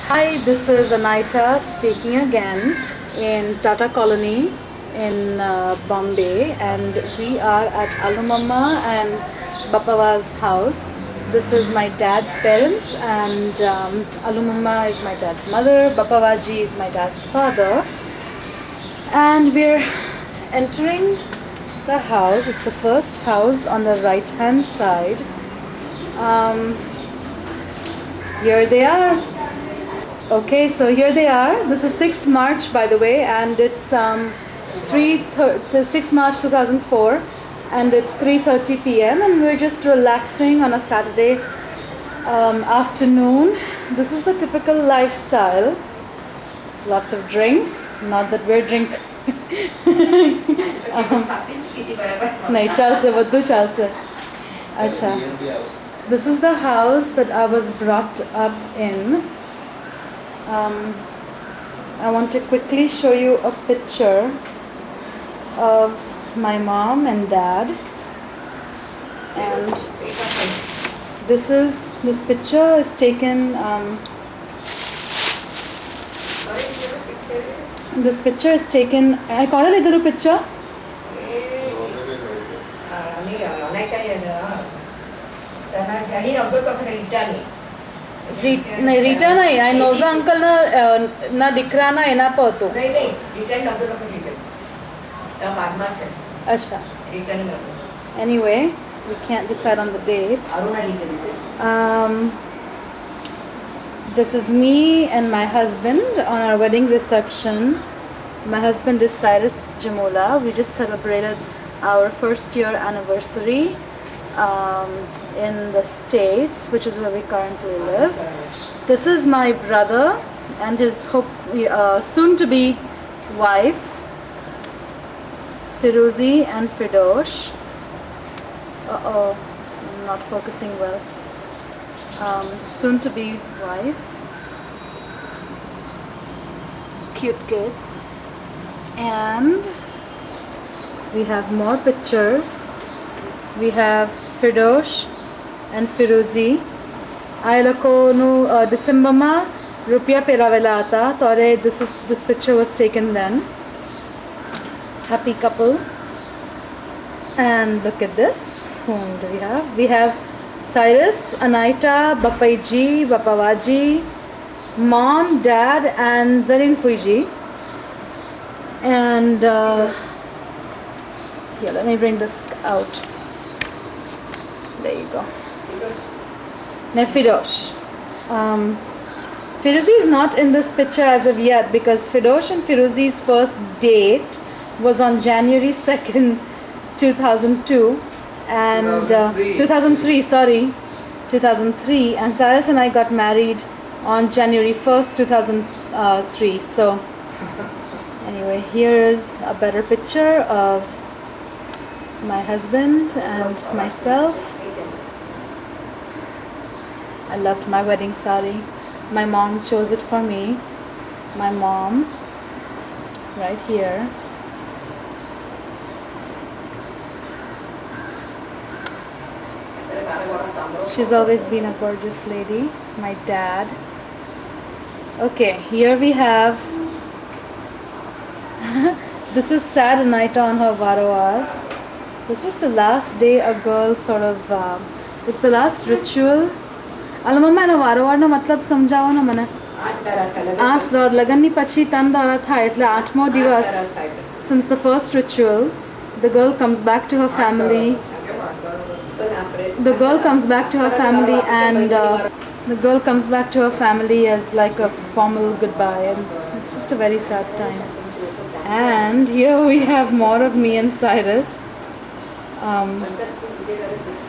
Hi, this is Anaita speaking again in Tata Colony in Bombay, and we are at AlooMamma and Bapawa's house. This is my dad's parents, and AlooMamma is my dad's mother, Bapawaji is my dad's father, and we're entering the house. It's the first house on the right hand side. Here they are. Okay, so here they are. This is 6th March, by the way, and it's 6th March 2004, and it's 3:30 p.m. and we're just relaxing on a Saturday afternoon. This is the typical lifestyle. Lots of drinks. Not that we're drink. नहीं चल से बद्दू चल से. अच्छा. This is the house that I was brought up in. I want to quickly show you a picture of my mom and dad, and this picture is taken I call it a little picture. Rita नहीं आई नोजा uncle ना दिखरा ना एना पतो नहीं return नब्बे का return बाद में से अच्छा return anyway we can't decide on the date. This is me and my husband on our wedding reception. My husband is Cyrus Jamola. We just celebrated our first year anniversary in the States, which is where we currently live. This is my brother and his soon-to-be wife, Firuzi and Fidosh. I'm not focusing well. Soon-to-be wife. Cute kids. And we have more pictures. We have Fidosh and Firuzi. I lako no December ma rupiya peravela ata. Tore this picture was taken then. Happy couple. And look at this. Whom do we have? We have Cyrus, Anaita, Bapaiji, Bapawaji, mom, dad, and Zarin Fuiji. And here, let me bring this out. There you go. Fidosh. Firuzi is not in this picture as of yet because Fidosh and Firuzi's first date was on January 2nd, 2002 and 2003, sorry, 2003, and Cyrus and I got married on January 1st, 2003. So anyway, here is a better picture of my husband and myself. I loved my wedding sari. My mom chose it for me. My mom, right here. She's always been a gorgeous lady. My dad. Okay, here we have. This is sad Anaita on her varoar. This was the last day a girl sort of. It's the last ritual. AlooMamma na varoar no matlab samjhawo na mana. 8 dor lagan ni pachi tan dora tha એટલે 8mo દિવસ. Since the first ritual, the girl comes back to her family. The girl comes back to her family and as like a formal goodbye, and it's just a very sad time. And here we have more of me and Cyrus.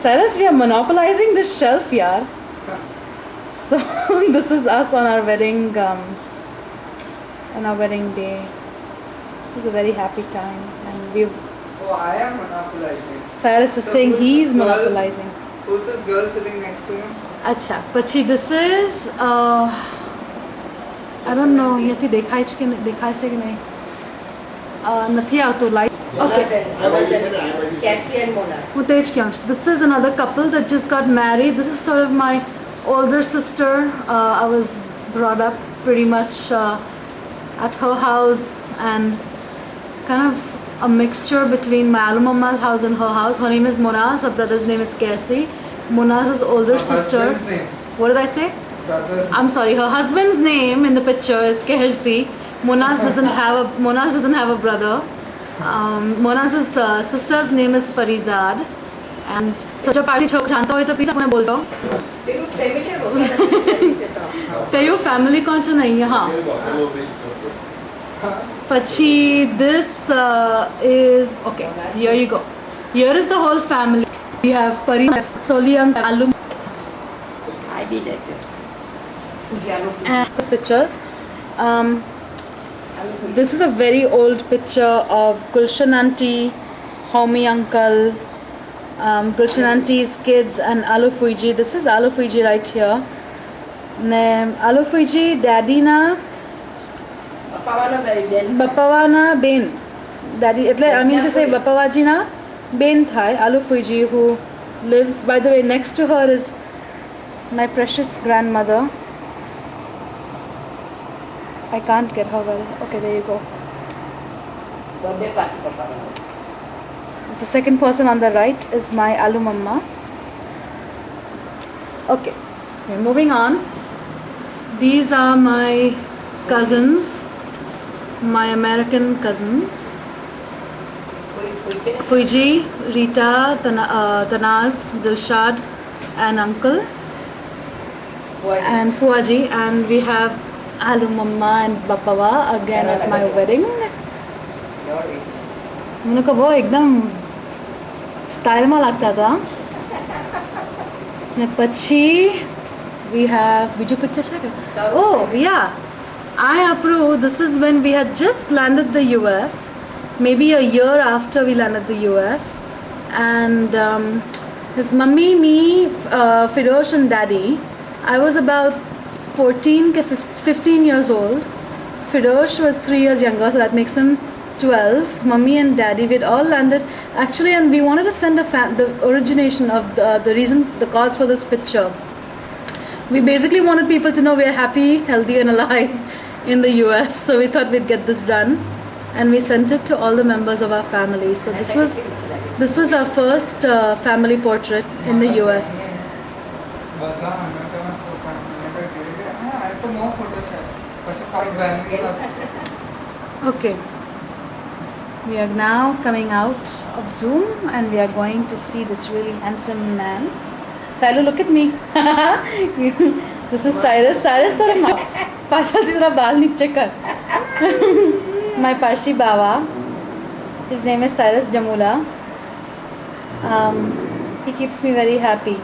Cyrus, we are monopolizing this shelf, yaar. So this is us on our wedding day. It was a very happy time, and we've. Oh, I am monopolizing. Cyrus is saying he's monopolizing. Who's this girl sitting next to him? Acha, Pachi, this is I don't know. Yati dekhai se ki nahi. Nathi auto light. Okay. Utej Kyangsh. This is another couple that just got married. This is sort of my older sister. I was brought up pretty much at her house, and kind of a mixture between my AlooMamma's house and her house. Her name is Monaz, her brother's name is Kersi. Monaz's older Her sister. husband's name. What did I say? Brother's I'm sorry, her husband's name in the picture is Kersi. Monaz doesn't have a brother. Monaz's sister's name is Parizad. And such a party chok janta hoy to please apne bol do. तेरू family रोशन नहीं चेता Tayo family kaun cha nahi hai? हाँ. Pachi, this is okay. Here you go. Here is the whole family. We have Pari, Soliang, Aloo, आई भी लेते फुजियालो and some pictures. This is a very old picture of Gulshan auntie, Homi uncle, Gulshan auntie's kids, and Aloo Fuji. This is Aloo Fuji right here. Aloo Fuji, daddy na पावाना very well Bapawa na Ben. Daddy, I mean to say Bapawa ji na Ben thai. Aloo Fuji, who lives, by the way, next to her is my precious grandmother. I can't get her well. Okay, there you go. Birthday party का पावाना The second person on the right is my AlooMamma. Okay, we're moving on. These are my cousins, my American cousins. कोई फुलते Fuji, Rita, Tanaz, Dilshad, and Uncle, and Fuaji, and we have AlooMamma and Bapawa again at my wedding. मैंने कहा वो एकदम style में लगता था. ने पछी we have बीजू pictures है क्या? Oh yeah, I approve. This is when we had just landed the US, maybe a year after we landed the US, and it's mummy, me, Firosh and daddy. I was about 15 years old. Firosh was 3 years younger, so that makes him 12. Mummy and daddy, we'd all landed actually, and we wanted to send the origination of the reason, the cause for this picture. We basically wanted people to know we are happy, healthy and alive in the US, so we thought we'd get this done, and we sent it to all the members of our family. So this was our first family portrait in the US. બધા અમેરિકામાં ફોટા America ગયેલી હા આ તો નો photo છે પછી કાઈ grand Okay, we are now coming out of Zoom, and we are going to see this really handsome man. Silo, look at me. This is Cyrus. Cyrus, tera pacha tera baal niche kar. My Parsi Bawa. His name is Cyrus Jamula. He keeps me very happy.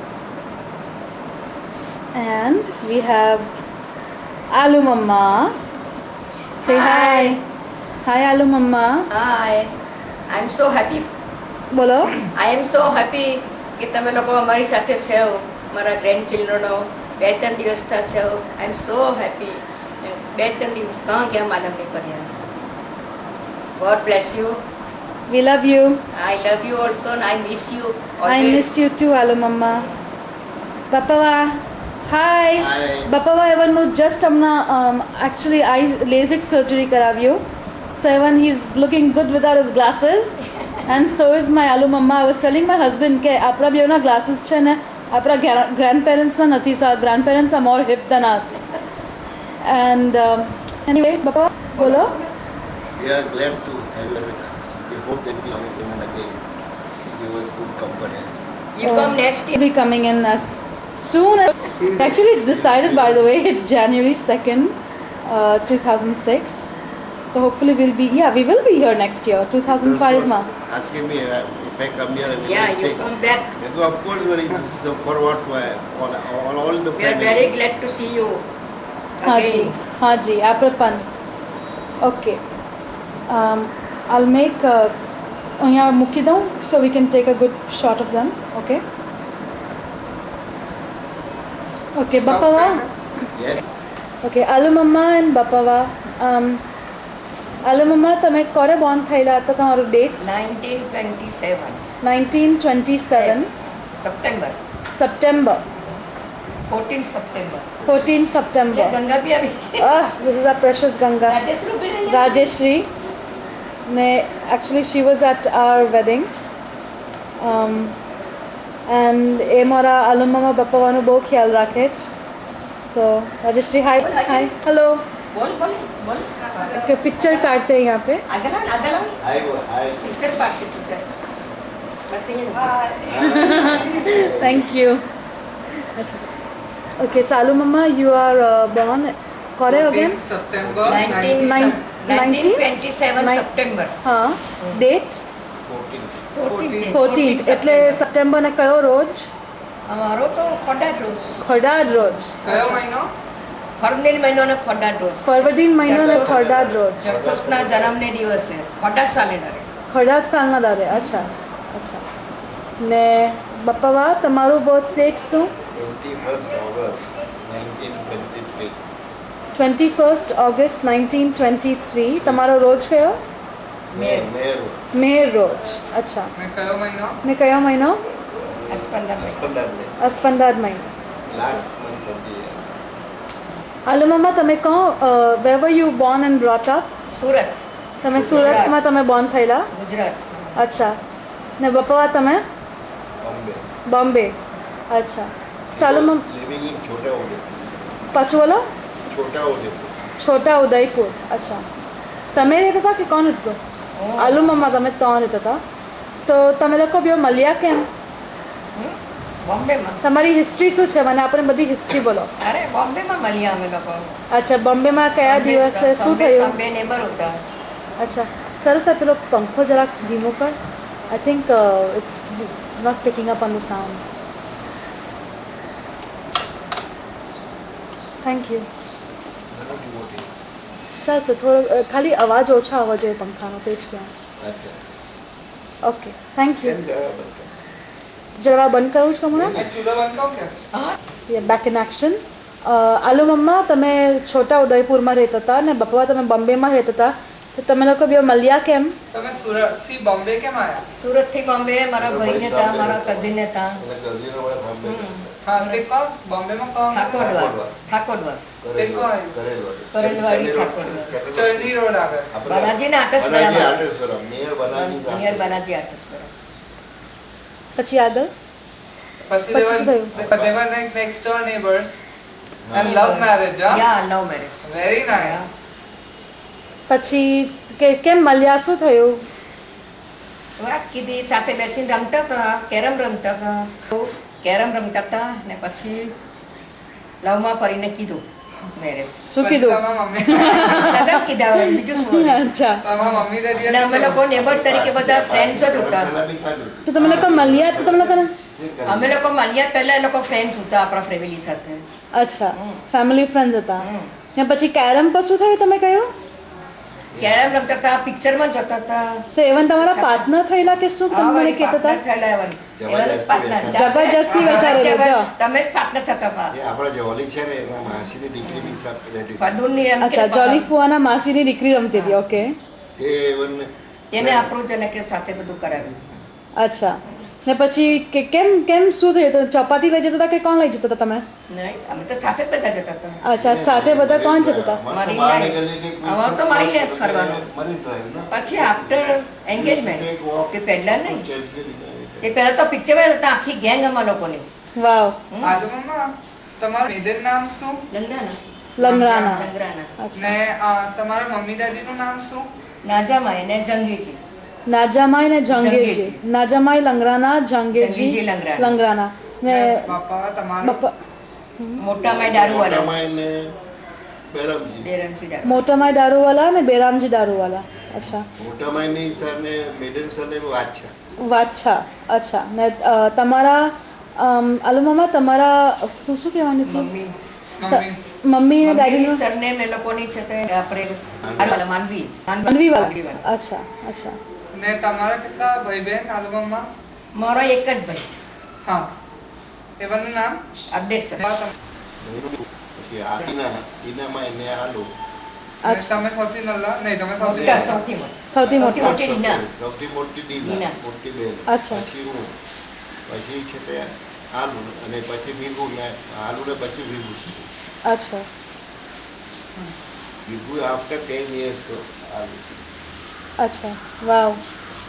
And we have AlooMamma. Say hi. Hi AlooMamma. Hi, I'm so happy. બોલો. I am so happy કે તમે લોકો અમારી સાથે છો, મારા grand ચિલ્ડ્રનો 2-3 દિવસ થશે. I am so happy. 2-3 દિવસ કાં ગયા માલમ નહીં પડ્યા. God bless you. We love you. I love you also and I miss you always. I miss you too, AlooMamma. Bapawa. Hi. Hi. Bapawa, even no just actually I LASIK surgery karaviyo. So even he's looking good without his glasses. And so is my AlooMamma. I was telling my husband ke apra bhi na glasses છે ને આપણા grandparents ના નથી. So our grandparents are more hip than us. And anyway, Bapawa, bolo. We are glad to have you. We hope that we will come again. Give us good company. You come next year. He'll be coming in as soon as... Actually, it's decided, by the way. It's January 2nd, 2006. So hopefully we will be here next year, 2005 ma. Asking me if I come here, Yeah, you come back. Because of course, when it's forward to all the We are family. very glad to see you again. Haji, Aprapan. Okay. I'll make mukidon so we can take a good shot of them. Okay. Okay, Bapawa. Yes. Okay, AlooMamma and Bapawa. AlooMamma, તમે કોરે Born થયેલા હતા? તમારું date 1927 1927 September. September. 14 September 14 September. Ganga બી આવી This is our precious Ganga. Rajesh રૂપી Rajeshri. Actually, she was at our wedding. And એ મારા AlooMammaBapaવાનું બહુ ખ્યાલ રાખે છે. So, Rajeshri, hi. Hi. Hello. બોલ બોલ બોલ एक पिक्चर काटते हैं यहाँ पे. આગળ I પિક્ચર પાડશે picture bus Thank you. Okay, so AlooMamma, you are born. Correct again? September 1927 September हाँ. Date? 14. એટલે સપ્ટેમ્બર ને કયો રોજ? અમારો તો ખોડા રોજ ખોડાદ રોજ. કયો મહિનો? ફરવરી મહિનો ને ખોડા રોજ ફરવરી મહિનો ને ખોડાદ રોજ. જરતોષના જન્મને દિવસે ખોડા સાલે દરે ખોડાદ સાલના દારે. અચ્છા. અચ્છા. ને બપાવા તમારું બર્થ ડેટ શું? 21st August 1923. 21st August 1923. તમારો રોજ કયો? મેર મેર રોજ. અચ્છા. ને કયો મહિનો? ને કયો મહિનો? અસ્પંદર અસ્પંદાદ મહિનો. Last month of the year. AlooMamma, તમે કહો, where were you born and brought up? Surat તમે ગુજરાત. સુરતમાં તમે બોર્ન થયેલા? ગુજરાત અચ્છા. ને બપાવા તમે? Bombay. બોમ્બે. અચ્છા. He સાલુમમ was living in Chota Udaipur. પાછું બોલો. Chota Udaipur. છોટા ઉદયપુર. અચ્છા. તમે રહેતા હતા કે કોણ હતું? AlooMamma, તમે ત્રણ રહેતા હતા. તો તમે લોકો બે મળ્યા કેમ? બોમ્બેમાં તમારી હિસ્ટ્રી શું છે? મને આપણે બધી હિસ્ટ્રી બોલો. અરે બોમ્બેમાં મળ્યા અમે લોકો અચ્છા. બોમ્બેમાં કયા દિવસે શું થયું? સમ્બે નેબર હતા અચ્છા. સરસ. આ પેલો પંખો જરાક ધીમો કર. I think it's not picking up on the sound. Thank you. ઘણું devotee. ચાલશે. થોડો ખાલી અવાજ ઓછા આવવો જોઈએ પંખાનો, તે જ ક્યાં. અચ્છા. ઓકે. Thank you. કેમ બરાબર છે? જરા બંધ કરું છું હમણાં. એ ચૂલો બંધ કહો કે બેક ઇન એક્શન. AlooMamma, તમે છોટા ઉદયપુરમાં રહેતા હતા ને બપવા તમે બોમ્બેમાં રહેતા હતા. તો તમે લોકો બે મળ્યા કેમ? તમે સુરત થી બોમ્બે કેમ આયા? સુરત થી બોમ્બે મારા ભાઈને હતા મારા કઝિન હતા એટલે cousin વાળા સાંભળે છે. હા તે કોણ બોમ્બે માં કોણ? ઠાકોરવાર કરેલવાડી. કરેલવાડી ઠાકોરવાર ચરણી રોડ આગળ. બાલાજીના આર્ટિસ્ટ બાલાજી બરાબર. આર્ટિસ્ટ બરાબર. Near Balaji near Balaji artist બરાબર. પછી આગળ? પછી પછી they થયું? were like next door neighbors and love marriage. Yeah love marriage Very nice. પછી કેમ મળ્યા? શું થયું? વાત કીધી સાથે બેસીને રમતા હતા કેરમ રમતા હતા ને પછી લવમાં પડીને કીધું મેરેજ શું પછી કીધું? તમારા મમ્મી લગન કીધા હોય, બીજું શું હોય? અચ્છા. તમારા મમ્મી ને અને અમે લોકો નેબર તરીકે બધા ફ્રેન્ડ્સ જ હતા તો તમે લોકો મળ્યા તો તમે લોકોને? અમે લોકો મળ્યા પહેલા એ લોકો ફ્રેન્ડ્સ હતા આપણા ફેમિલી સાથે અચ્છા. ફેમિલી ફ્રેન્ડ્સ હતા. હમ. ને પછી કેરમ પર શું થયું તમે કહ્યું? કેરમ રમતા હતા પિક્ચરમાં જતા હતા તો એવન તમારા પાર્ટનર થયેલા કે શું? તમે મને કહેતા હતા થયેલા એવન જબરજસ્તી વસાડેલો જો. તમે જ પાર્ટનર થતા હતા એ આપણા જોલી છે ને એના માસીની દીકરીની સાથે રહેતી હતી. ફડુનની એમ અચ્છા. જોલી ફુવાના માસીની દીકરી રમતી હતી. ઓકે. એ even તેને આપણું જનકે સાથે બધું કરાવ્યું અચ્છા. ને પછી કેમ શું થયું? તો ચપાતી લઈ જતા હતા કે કોણ લઈ જતા હતા તમે? નહીં અમે તો સાથે જ બધા જતા હતા અચ્છા. સાથે બધા કોણ જતા હતા? મારી બહાર લેસ. નીકળીને કંઈક અમારે તો મારી લેસ ફરવાનું. મરી drive ને. પછી આફ્ટર એન્ગેજમેન્ટ તે પહેલા નહીં Change કરી દીધા. તે પહેલા તો પિક્ચરમાં હતા આખી ગેંગ અમારા લોકોની વાવ. AlooMamma, તમારું મેદન નામ શું? લંગડાના લંગરાના. લંગડાના અચ્છા. ને તમારા મમ્મી દાદી નું નામ શું? નાજામાઈ ને જંગીજી નાજામાઈ ને જંગીરજી. જંગીરજી. નાજામાઈ લંગરાના, જંગીરજી જંગીરજી લંગરાના. લંગરાના. ને બાપા તમારું? બપ્પા મોટામાઈ દારૂવાળા મોટામાઈ ને બેરામજી. બેરમજી દારૂ મોટામાઈ દારૂવાલા ને બેરામજી દારૂવાલા. અચ્છા. મોટામાઈની સરને મિડલ સરને વાછા. વાછા. અચ્છા. ને તમારા AlooMamma, તમારા શું કહેવાનું હતું? મમ્મી મમ્મી મમ્મી ને ડેડીનું સરનેમ એ લોકોની છે તે આપણે માનવી માનવીવાલા. અચ્છા. અચ્છા. ને તમારા કેટલા ભાઈ બહેન AlooMamma? મારો એક જ ભાઈ હા. એવાનું નામ? અપડેટ સર પછી આ ઈનામાં એને આલુ. ને તમે સૌથી નાના? નહીં, તમે સૌથી મોટા, મોટા. સૌથી મોટા સૌથી મોટી. મોટી ડીના. સૌથી મોટી દીના. દીના. મોટી બેન. અચ્છા. પછી હું. પછી છે તે આલુ અને પછી ભીગું ને આલુ ને પછી ભીગું અચ્છા ભીગું આફ્ટર 10 years તો આલુ અચ્છા વાવ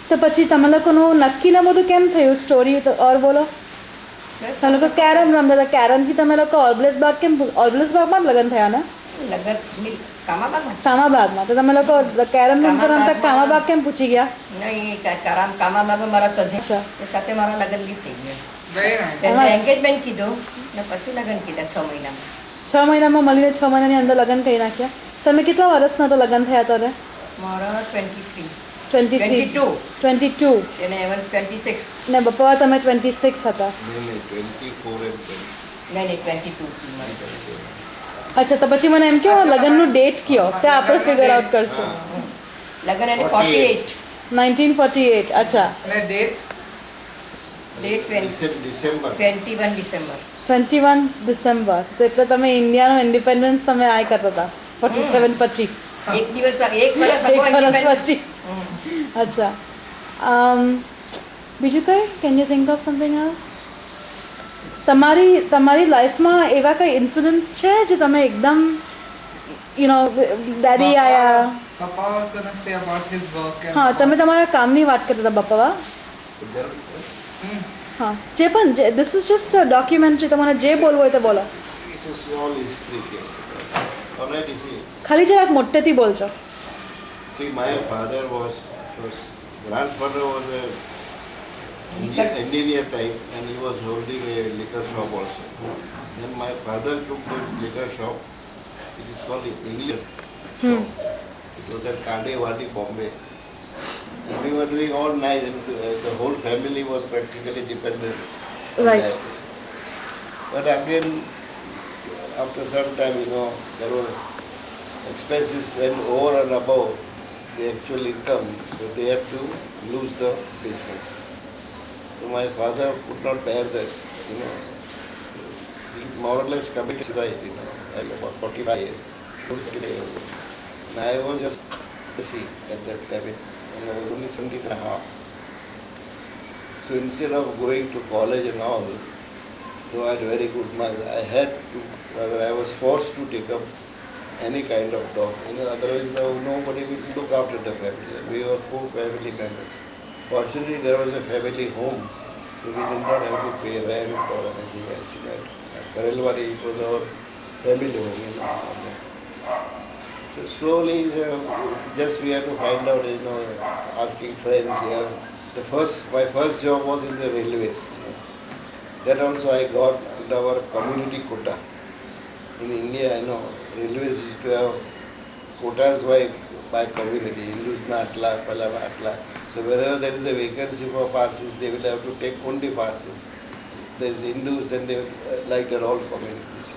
તો પછી તમે લોકોનું નક્કી ને બધું કેમ થયું સ્ટોરી તો ઓર બોલો તમે લોકો કેરમ રમતા હતા કેરમથી તમે લોકો ઓલ્બ્લેસ બાગમાં જ લગ્ન થયા ને લગન કામાબાગમાં કામાબાગમાં તો તમે લોકો કેરમ રમતા રમતા કામાબાગ કેમ પૂછી ગયા નહીં કામાબાગમાં મારા કઝિન અચ્છા સાથે મારા લગ્ન બી થઈ ગયા very nice. પહેલા એન્ગેજમેન્ટ કીધું ને પછી લગ્ન કીધા 6 મહિનામાં 6 મહિનામાં મળીને 6 મહિનાની અંદર લગ્ન કરી નાખ્યા તમે કેટલા વર્ષના તો લગ્ન થયા ત્યારે મારા 23 22 22 એને even 26 ને બપ્પા તમે 26 હતા નહીં 24 and 20 નહીં 22 અચ્છા તો પછી મને એમ કહો લગ્નનું ડેટ કયો ત્યાં આપણે ફિગર આઉટ કરશું લગ્ન એને 48 1948 અચ્છા અને date date December 21 December 21 December તો એટલે તમે ઇન્ડિયાનો ઇન્ડિપેન્ડન્સ તમે આ કરતા હતા 47 પછી એક દિવસ એક વર્ષ એક અગાઉ વર્ષ independence. પછી અચ્છા બીજું કંઈ can you think of something else તમારી લાઈફમાં એવા કંઈ ઇન્સિડન્ટ્સ છે જે તમે એકદમ યુ નો ડેડી આયા Papa was gonna say about his work and હા તમે તમારા કામની વાત કરતા હતા બપ્પા હા જે પણ this is just a documentary તમારે જે બોલવું હોય તો બોલો It's a small history here. Alright, you see. ખાલી જરાક મોટેથી બોલજો See, my father was grandfather was a engineer type, and he was holding a liquor shop also. Then my father took the liquor shop. It is called the English shop. It was at Kandewadi, Bombay. And we were doing all night, and the whole family was practically dependent on Right. that. But again, after some time, there were expenses went over and above the actual income, so they had to lose the business. So my father could not bear that, He more or less committed suicide, at about 45 years. And I was just at that time, and I was only 17 and a half. So instead of going to college and all, though I had very good marks, I was forced to take up any kind of job. Otherwise nobody would look after the family. And we were 4 family members. Fortunately, there was a family home, so we did not have to pay rent or anything else. Karelwadi, it was our family home. So slowly, just we had to find out, asking friends here. My first job was in the railways. That also I got under our community quota. In India, railways used to have quotas by community. Hindus na atla, Palava atla. So wherever there is a vacancy for Parsis, they will have to take only Parsis. There is Hindus, then they like that all communities.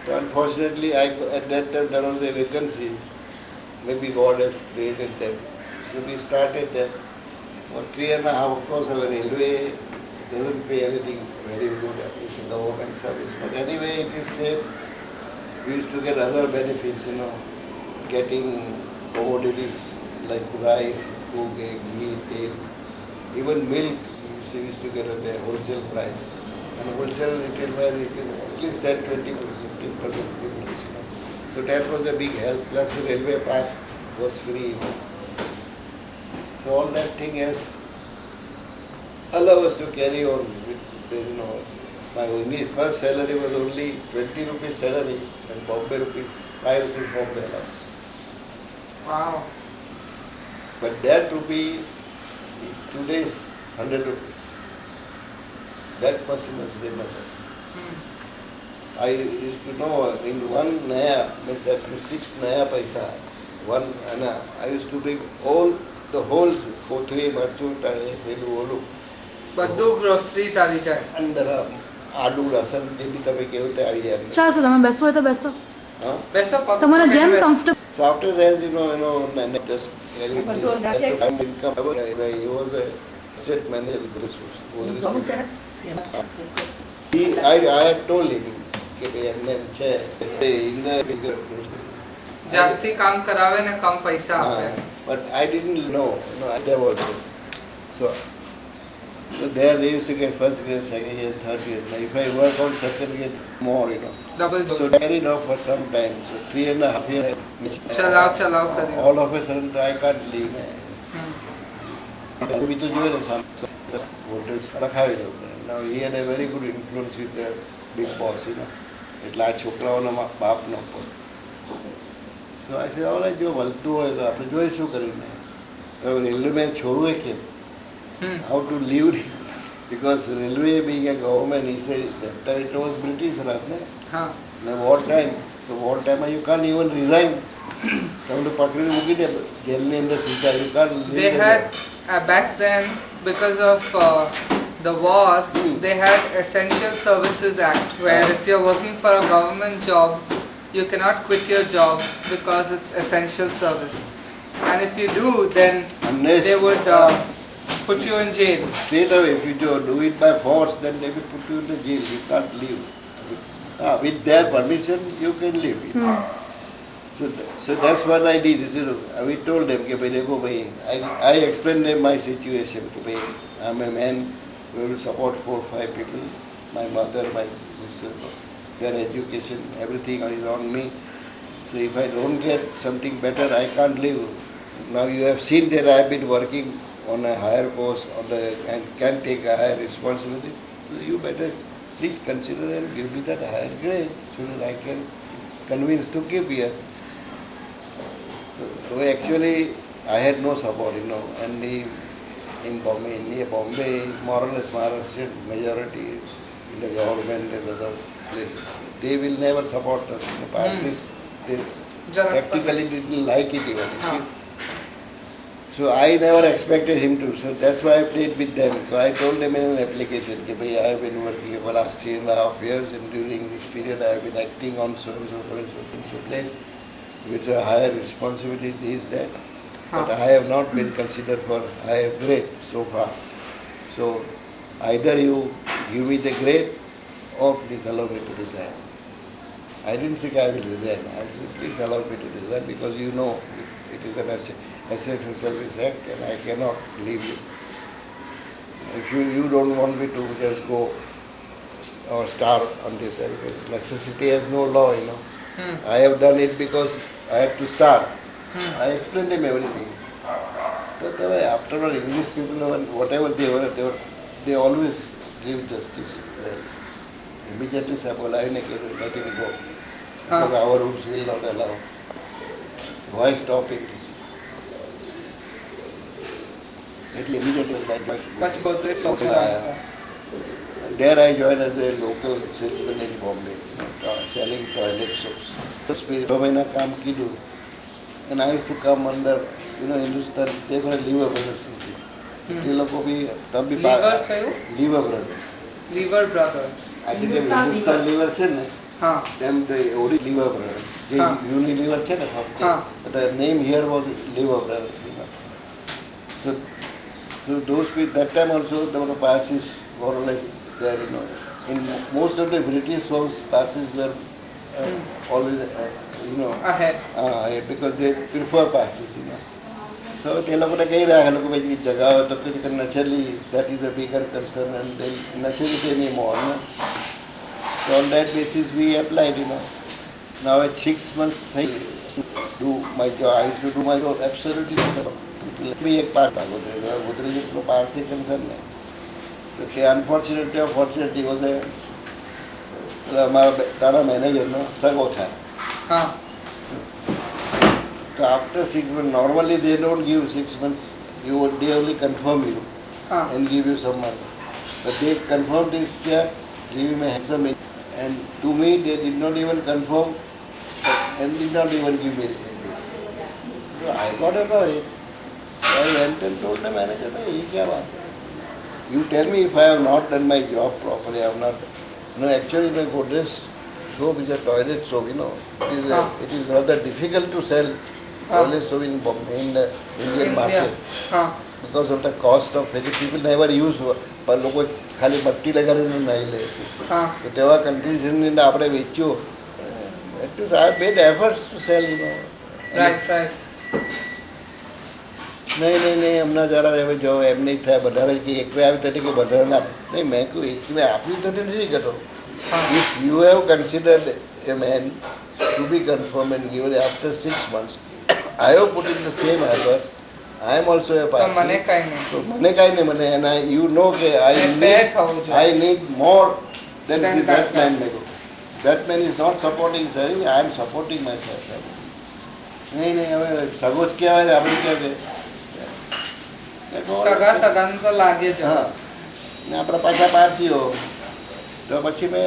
So unfortunately, at that time there was a vacancy. Maybe God has created that. So we started that. For 3.5, of course, our railway doesn't pay anything very good. It's a government service. But anyway, it is safe. We used to get other benefits, getting commodities like rice, cook, egg, ghee, tail, even milk. We used to get at the wholesale price. And wholesale retail price, it is at least 10, 20, 15% difference. So that was a big help. Plus the railway pass was free. So all that thing has allowed us to carry on with, my first salary was only 20 rupees salary and Bombay rupees, 5 rupees Bombay allowance. wow. But that rupee is today's 100 rupees. That person must remember. I used to know in 1 naya, that is 6 naya paisa, 1 anna, I used to bring the whole kothri, marchu, olu. બધું groceries આવી જાય અંદર આદુ લસણ જે બી તમે કેવું તે આવી જાય ચાલો તો તમે બેસો હોય તો બેસો હા બેસો પગ તમારા જેમ comfortable So after that, just carrying this income. He was a state manager in this I had told him જાસ્તી કામ કરાવે ને કમ પૈસા આપે but I didn't know, there was so So there they used to get first grade, second grade, third grade. Now if I work on second grade, more, Double So job. carried off for some time. So 3.5 years. चलाओ करिए. All of a sudden I can't leave. We to join some voters. Now he had a very good influence with the big boss, એટલે આ છોકરાઓના બાપનો. So I said, all right, જો મળતું હોય તો આપણે જોઈશું કરીને. હવે રેલવે છોડવું કેમ? How to leave? Because railway being a government, he said that time it was British Raj. Now war time. So war time you can't even resign. Come to Pakri Mukide, Gelni in the Sita, you can't leave. They had back then, because of the war, they had Essential Services Act, where if you're working for a government job, you cannot quit your job because it's essential service. And if you do, then Unless they would put you in jail. Straight away, if you do it by force, then they will put you in the jail. You can't leave. With their permission, you can leave. So that's what I did. We told them, I explained them my situation. I'm a man who will support 4 or 5 people. My mother, my sister, their education, everything is on me. So if I don't get something better, I can't live. Now you have seen that I have been working on a higher post and can take a higher responsibility. So you better please consider and give me that higher grade so that I can convince to keep here. So actually I had no support, and in Bombay, near Bombay, more or less Maharashtra majority in the government and other places, they will never support us. The Parsis, they practically didn't like it even. So I never expected him to. So that's why I played with them. So I told them in an application, I have been working for the last 3.5 years, and during this period I have been acting on so and so place, which a higher responsibility is that. But I have not been considered for higher grade so far. So either you give me the grade or please allow me to resign. I didn't say I will resign. I said please allow me to resign because it is an Essential Service Act and I cannot leave you. If you don't want me to just go or starve on this, necessity has no law, I have done it because I had to start. I explained them everything. But after all, English people, whatever they were, they always give justice. Immediately say, let him go. Because our rules will not allow. Why stop it? Immediately there I joined as a local salesman in Bombay, selling toilet soaps. And I used to come under, Hindustan, they were Lever Brothers. Lever Brothers. Lever Brothers. I think Hindustan Lever, them the original Lever Brothers. Unilever, but the name here was Lever Brothers. So those people, that time also there were Parsis more or less there, In most of the British homes, Parsis were always, ahead. Because they prefer Parsis, So they look at that is a bigger concern and then naturally anymore. So on that basis we applied, Now at 6 months I do my job. I used to do my job absolutely. Let me एक part Godrej को Parsi concern है. So unfortunately or fortunately was a हमारा तारा manager सगो था. So after 6 months, normally they don't give 6 months. They only confirm you and give you some money. But they confirmed this year, give him a handsome, and to me they did not even confirm and did not even give me anything. So I got annoyed. I went and told the manager, you tell me if I have not done my job properly, I have not. Actually my Godrej soap is a toilet soap, It is rather difficult to sell toilet soap in the Indian market. Because of the cost of it. People never use, but लोग खाली मट्टी लगाने नहीं लेते. तो तेवा condition में आपने बेचो. At least I have made efforts to sell, Right. નહીં હમણાં જરા હવે જો એમ નહીં થાય વધારે કે એકલે આવી તરીકે વધારે ના નહીં મેં કહ્યું એકલે આપણી તો નથી કરતો if you have considered a man to be confirm and given after 6 months I have put in the same effort I am also a part મને કાંઈ નહીં તો મને કાંઈ નહીં મને એના યુ નો કે I need more than that man may go that man is not supporting I am supporting myself નહીં હવે સગો જ કહેવાય ને આપણે કહેવાય સગાને તો લાગે જ. હા ને આપણા પાછા પારસીઓ તો પછી મેં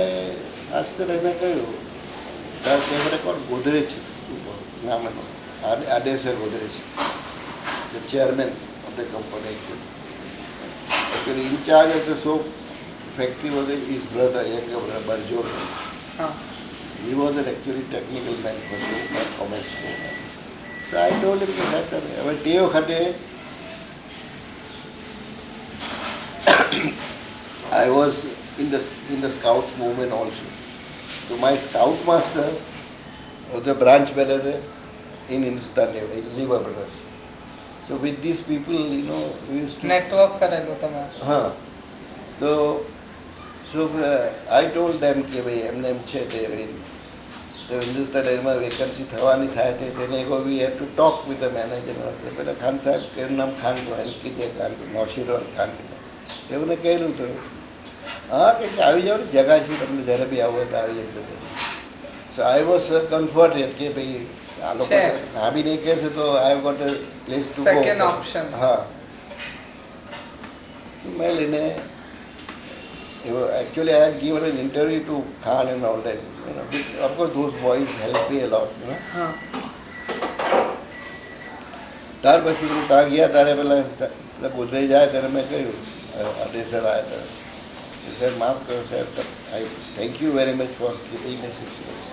આસ્તે રહીને કહ્યું કે મને કોણ ગોદરેજ છે નામ એનું આદેસર Godrej the chairman of the company actually in charge of the soap factory was his brother younger brother Barjor. He was an actually technical man for soap and commerce. So I told him that હવે તે વખતે I was in the scouts movement also. So my scout master was the branch manager in Hindustan in Lever Brothers. So with these people, we used to network કરેલું તમે. હા તો I told them કે ભાઈ એમને એમ છે તે હિન્દુસ્તાન એમાં વેકન્સી થવાની થાય તેને we have to talk with the manager પેલા ખાન સાહેબ એનું નામ ખાન એમ કીધે ખાન નોશીરો ખાન એમને કહેલું તો હા કે આવી જાઓ ને જગા છે તમને જ્યારે બી આવો તો આવી જાય. સો આઈ વોઝ કમ્ફર્ટેડ કે ભાઈ આ લોકો હા બી નહીં કહેશે તો I have got a place to go. Second option. હા મેં લઈને actually I had given an interview to Khan and all that. Of course those boys helped me a lot. ત્યાર પછી હું ત્યાં ગયા ત્યારે પેલા ગોદરેજ આવ્યા ત્યારે મેં કહ્યું આદેસર આવ્યા ત્યારે સર માફ કરો સાહેબ આઈ thank you very much for keeping me 6 years.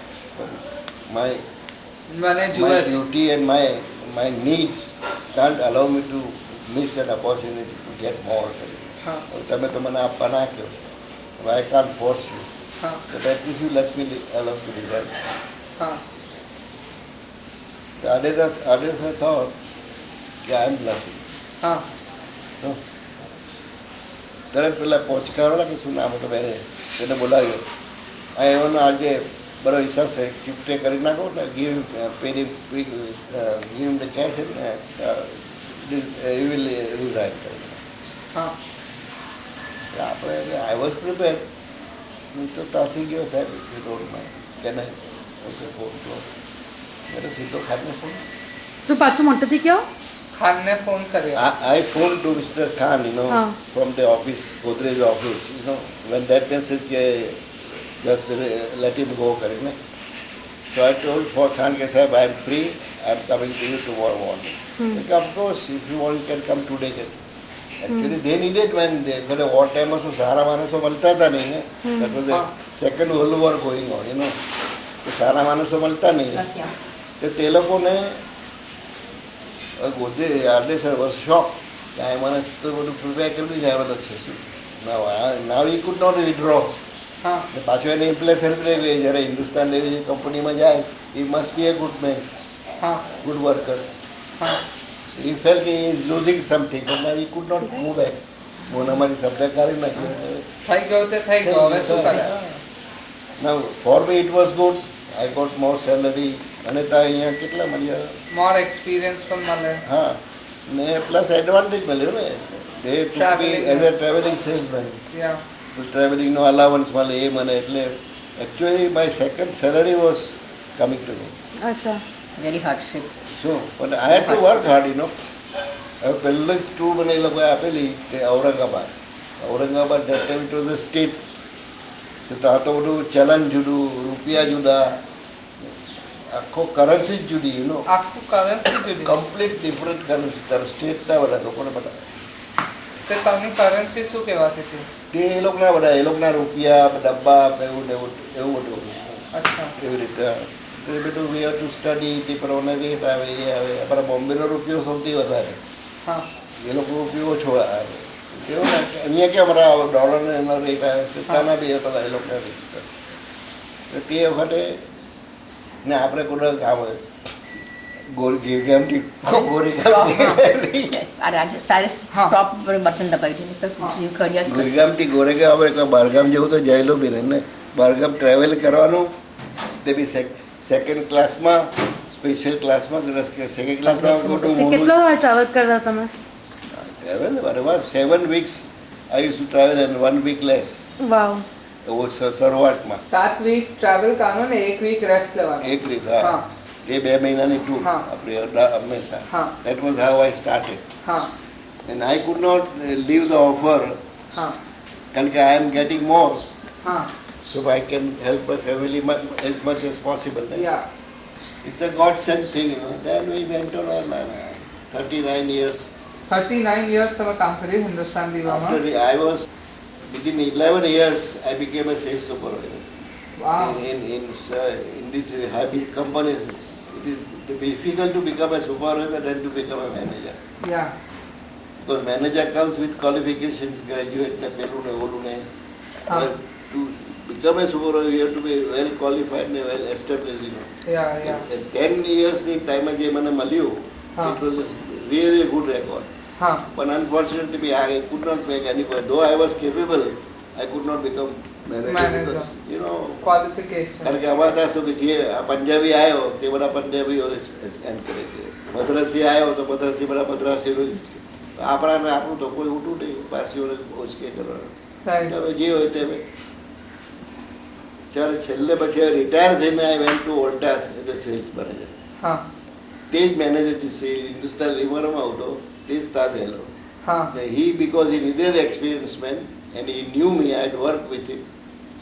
My duty and my needs can't allow me to miss an opportunity to get more. તમે તો મને આપવા ના કહો. I can't force you. But at least you let me allow to decide. The others I thought that I am lucky. So, તરત પેલા પહોંચકારોલા કે શું નામ હતું મેં તેને બોલાવ્યો આ એવાનો આજે બરો હિસાબ છે ચૂકટે કરી નાખો ને give the cash you will resign કરી. આપણે આઈ વોઝ પ્રિપેર તો ત્યાંથી ગયો સાહેબ રોડમાં કેને ઓકે ફોન મેં સીધો ખાનને ફોન શું પાછું મોટેથી કહો ખાનને ફોન કર્યો. I phoned to Mr. Khan, from the office, Godrej office, when that message just let him go, correct? So I told for Khan, Sahib, I am free, I am coming to you tomorrow morning. Like, of course, if you want, you can come today. Actually, they needed when they got a war time, so Sahara Manaso Malta, that was the second World War going on, So Sahara Manaso Malta, the Telefone. Godrej Adesar was shocked. I managed to prepare everything. Now he could not withdraw. પાછો એને ઇમ્પ્લેસ જ્યારે હિન્દુસ્તાન લેવી કંપનીમાં જાય he must be a good man, good worker. He felt he is losing something, but now he could not move back. હું અમારી શબ્દ કાઢી નાખ્યો. થઈ ગયું તે થઈ ગયું, હવે શું કરે? Now for me it was good. I got more salary. અને ત્યાં અહીંયા કેટલા મળ્યા? મોર એક્સપિરિયન્સ પણ મળે. હા ને પ્લસ એડવાન્ટેજ મળ્યો ને they took me as a traveling salesman. તો ટ્રાવેલિંગનો અલાવન્સ મળે એ મને એટલે actually my second salary was coming to me. અચ્છા વેરી હાર્ડશીપ. શું પણ આઈ હેડ ટુ વર્ક હાર્ડ હવે પહેલું જ ટુ મને એ લોકોએ આપેલી કે Aurangabad that time it was a state. તો ત્યાં તો બધું ચલણ જુદું, રૂપિયા જુદા, આખો કરન્સી જ જુદી, આખું કરન્સી જુદી, કમ્પ્લીટ ડિફરન્ટ કરન્સી. તારા સ્ટેટના બધા લોકોને બધા તે તારની કરન્સી શું કહેવાતી હતી? તે એ લોકોના બધા એ લોકોના રૂપિયા ડબ્બા એવું બધું. અચ્છા એવી રીતે એ બધું વી હેવ ટુ સ્ટડી. તે પ્રમાણે રેટ આવે એ આવે. આપણા બોમ્બેનો રૂપિયો સૌથી વધારે, એ લોકો રૂપિયો ઓછો આવે. એવું ને અહીંયા કે અમારા ડોલરને એનો રેટ આવે ત્યાંના બી પેલા એ લોકોના રેટ. તે વખતે ને આપણે કોઈ કામ હોય ગોરગામથી ગોરગામથી ગોરેગામ આપણે બહારગામ જવું તો જયેલો બી ને બહારગામ ટ્રાવેલ કરવાનું તે બી સેકન્ડ ક્લાસમાં સ્પેશિયલ ક્લાસમાં સેકન્ડ ક્લાસમાં કેટલો વાર ટ્રાવેલ કરતા તમે? ટ્રાવેલ બરાબર 7 weeks I used to travel and 1 week less. વાવ. શરૂઆતમાં 7 વીક ટ્રાવેલ કરવાનો ને 1 વીક રેસ્ટ લેવાનો. 1 week હા એ 2 મહિનાની ટૂર આપણે હંમેશા. That was how I started. And I could not leave the offer કારણ કે I am getting more. So I can help my family as much as possible. It's a godsend thing, you know. Then we went on 39 years. 39 years તમે કામ કર્યું Hindustan લીવામાં. After I was within 11 years I became a sales supervisor. Wow. In this high company it is difficult to become a supervisor than to become a manager. Yeah. Because manager comes with qualifications, graduate ne pelu ne olu ne. But to become a supervisor you have to be well qualified and well established, you know. Yeah. And 10 years ni time je મને મળ્યું it was really a good record. But unfortunately I could not make any point. Though I was capable, I could not become manager. Because, you know, qualification. કારણ કે અમારા ત્યાં શું કે જે પંજાબી આવ્યો તે બધા પંજાબીઓ એમ કરે છે, મદ્રાસી આવ્યો તો મદ્રાસી બધા મદ્રાસીઓ જ છે. આપણાને આપણું તો કોઈ ઉઠું નહીં, પારસીઓને ઓછકે કરવાનું. હવે જે હોય તે જ્યારે છેલ્લે પછી રિટાયર થઈને I went to Voltas as a sales manager. તે જ મેનેજરથી હિન્દુસ્તાન લીવરમાં આવતો તે જ ત્યાં ગયેલો. He, because he needed experience man and he knew me, I had worked with him.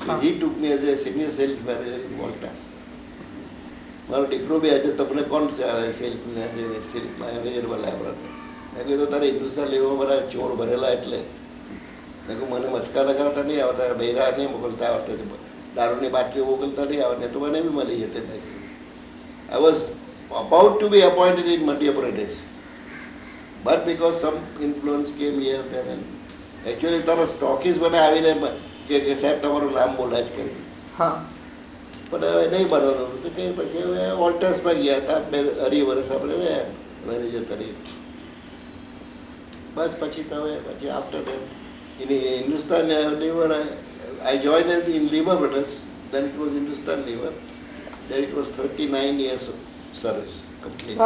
So he took me as a senior sales manager in Voltas. મારો દીકરો બી આજે તમને કોણ સેલ્સ મેનેજર બનાવ્યો? મેં કીધું તારે હિન્દુસ્તાન લેવા મારા ચોર ભરેલા એટલે મેં કહું મને મસ્કારા કરતા નહીં આવતા, બૈરા નહીં મોકલતા આવડતા, દારૂની બાટલીઓ મોકલતા નહીં આવડે તો મને બી મળી જતે. મેં I was about to be appointed in Madhya Pradesh. But because some influence came here then and actually તારો સ્ટોકીસ મને આવીને કે સાહેબ તમારું નામ બોલા જ કરી. પણ હવે નહીં બનવાનું તો કંઈ પછી હવે વોલ્ટર્સમાં ગયા હતા 2 વર્ષ આપણે રહ્યા મેનેજર તરીકે. બસ પછી તો હવે પછી after that in Hindustan Lever I joined as in Lever Brothers, then it was Hindustan Lever, then it was 39 years of service complete.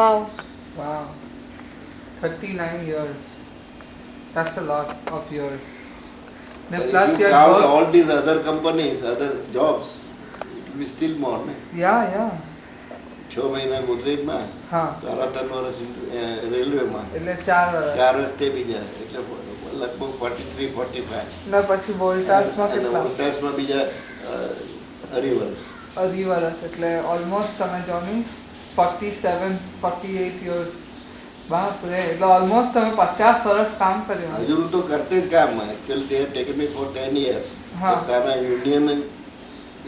Wow. 39 years. That's a lot of years. Then But plus if you count all these other companies, other jobs, it will be still more. Ne? Yeah. 6 મહિના ગોદરેજમાં, 3.5 વર્ષ રેલવેમાં, એટલે 4 વર્ષ. 4 વર્ષ તે બીજા, એટલે લગભગ 43-45. ને પછી વોલ્ટાસમાં કેટલા? વોલ્ટાસમાં બીજા 2.5 વર્ષ. 2.5 વર્ષ એટલે ઓલમોસ્ટ તમે જો ને 47-48 years. બાપ રે, એટલે ઓલમોસ્ટ તમે 50 વર્ષ કામ કર્યું. હજુ તો કરતે જ કામ. Actually they have taken me for 10 years. તારા યુનિયન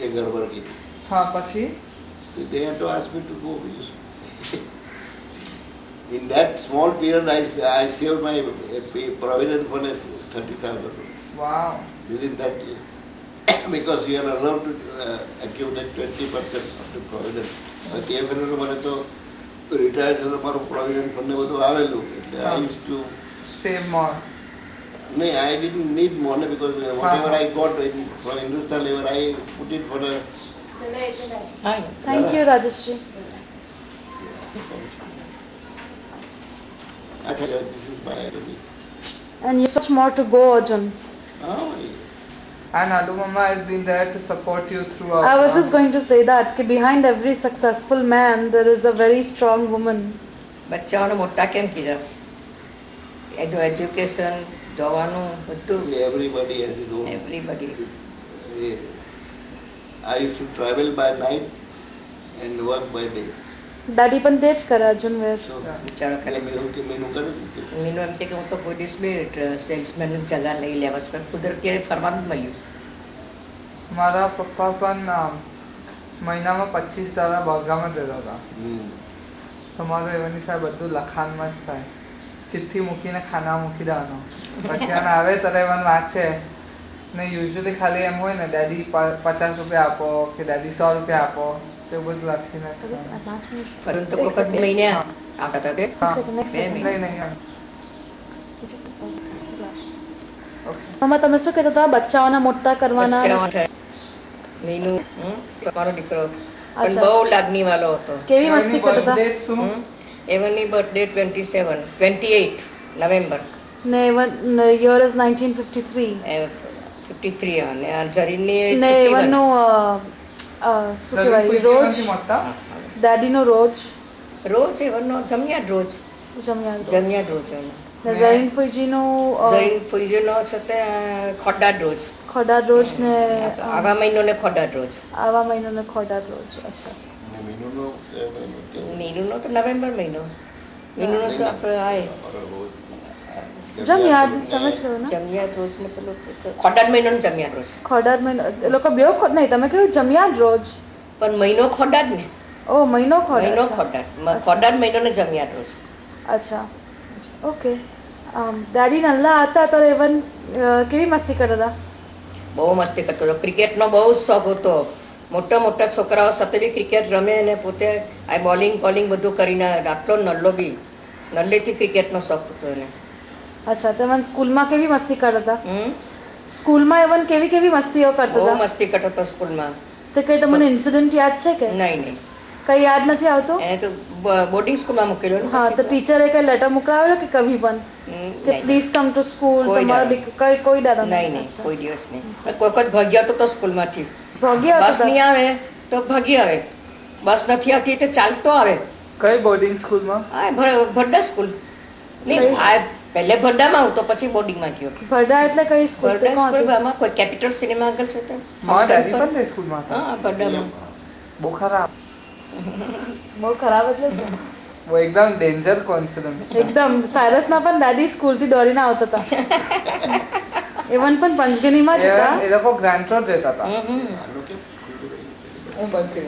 એ ગરબર કીધી. પછી they had to ask me to go. In that small period I saved my provident fund as 30,000 rupees. Wow. Within that year. Because you are allowed to accumulate 20% of the provident. But તે વખતે મને તો retire થતો મારું provident fund ને બધું આવેલું એટલે I used to save more. No, I didn't need money because whatever I got from Hindustan Lever, I put it for the... Thank you, Rajeshri. I tell you, this is my identity. And you have much more to go, Arjun. And AlooMamma has been there to support you throughout. I was just going to say that behind every successful man there is a very strong woman. બચ્ચાઓને મોટા કેમ કીધા? Education જવાનું બધું. Everybody has his own. Everybody. I used to travel by night and work by day. Daddy પણ તે જ કરે અર્જુન વેર. બિચારો ખાલી મીનુ એમ કે હું તો કોઈ દિવસ બી સેલ્સમેન જગા નહીં લેવા છું. કુદરતી ફરવાનું જ મળ્યું. મારા પપ્પા પણ મહિનામાં 25 બગરામાં જ રહેતા હતા. તમારું એવાની સાહેબ બધું લખાણમાં જ થાય. ચિઠ્ઠી મૂકીને ખાના મૂકી દેવાનો. પછી એને આવે ત્યારે એવાનું વાંચે ને યુઝ્યુઅલી ખાલી એમ હોય ને ડેડી 50 રૂપિયા આપો કે ડેડી 100 રૂપિયા આપો તે બધું રાખીને સરસ. આ 5 મિનિટ. પરંતુ કોઈ વખત 2 મહિને આવતા હતા કે એક સેકન્ડ, next બે second. નહીં નહીં ઓકે મમ્મા તમે શું કહેતા હતા બચ્ચાઓના મોટા કરવાના? બચ્ચાઓ થાય. મીનુ તમારો દીકરો પણ અચ્છા. બહુ લાગણી વાળો હતો. કેવી મસ્તી કરતા હતા? Birthday શું એવનની બર્થડે 28 નવેમ્બર ને યર ઇઝ 1953 53 અને આ જરીનની ને 51. એવનનો શું કહેવાય રોજ મોટા ડેડીનો રોજ રોજ એવનનો જમ્યા જ રોજ એનો. ને ઝરીન ફુઈજીનો જરીન ફુઈજીનો છે તે ખોડા જ રોજ. ખોડા રોજ ને આવા મહિનો ને ખોડા જ રોજ. આવા મહિનો ને ખોડા રોજ. અચ્છા. અને મીનુનો મીનુનો તો નવેમ્બર મહિનો. મીનુનો તો આપણે આય જમ્યાદ તમે જ કહો ને જમ્યા રોજ ને પેલો ખોડા મહિનો ને જમ્યા રોજ. ખોડાદ મહિનો એ લોકો બે નહીં તમે કહ્યું જમ્યાદ રોજ. પણ મહિનો ખોડા જ ને. ઓ મહિનો ખોડા. મહિનો ખોડા ખોડા મહિનો ને જમ્યા રોજ. અચ્છા ઓકે. ડેડી નલ્લા હતા તો એવન કેવી મસ્તી કરતા હતા? બહુ મસ્તી કરતો હતો. ક્રિકેટનો બહુ જ શોખ હતો. મોટા મોટા છોકરાઓ સાથે બી ક્રિકેટ રમે અને પોતે આ બોલિંગ બધું કરીને આટલો નલ્લો બી નલ્લેથી ક્રિકેટનો શોખ હતો એને. અચ્છા તો એવન સ્કૂલમાં કેવી મસ્તી કરતા હતા? સ્કૂલમાં એવન કેવી મસ્તીઓ કરતા બહુ હતા? મસ્તી કરતો હતો સ્કૂલમાં. તો કઈ તમને ઇન્સિડન્ટ યાદ છે કે નહીં કઈ યાદ નથી આવતું? એને તો બોર્ડિંગ સ્કૂલમાં મૂકેલો ને હા તો પછી ટીચરે કઈ લેટર મોકલાવેલો કે કભી પણ કે નહીં. Please come to school? કોઈ તમારો કોઈ ડર નહીં કોઈ દિવસ નહીં. કોઈ વખત ભાગ્યો તો સ્કૂલમાંથી ભાગ્યા બસ નહીં આવે તો ભાગી આવે. બસ નથી આવતી તો ચાલતો આવે. કઈ બોર્ડિંગ સ્કૂલમાં હા ભરડા સ્કૂલ નહીં આ પહેલે ભરડામાં હું તો પછી બોર્ડિંગમાં ગયો. ભરડા એટલે કઈ સ્કૂલ? ભરડા સ્કૂલમાં કોઈ કેપિટલ સિનેમા આગળ છે તે મારા ડેડી પણ તે સ્કૂલમાં હતા હા ભરડામાં. બહુ ખરાબ બહુ ખરાબ એટલે છે. वो एकदम डेंजर कोइंसिडेंस એકદમ સાયરસના પણ દાદી સ્કૂલથી દોડીને આવતા હતા. એવન પણ પંચગનીમાં જ હતા. એ લોકો ગ્રાન્ટ રોડ રહેતા હતા. હું બંધ કરી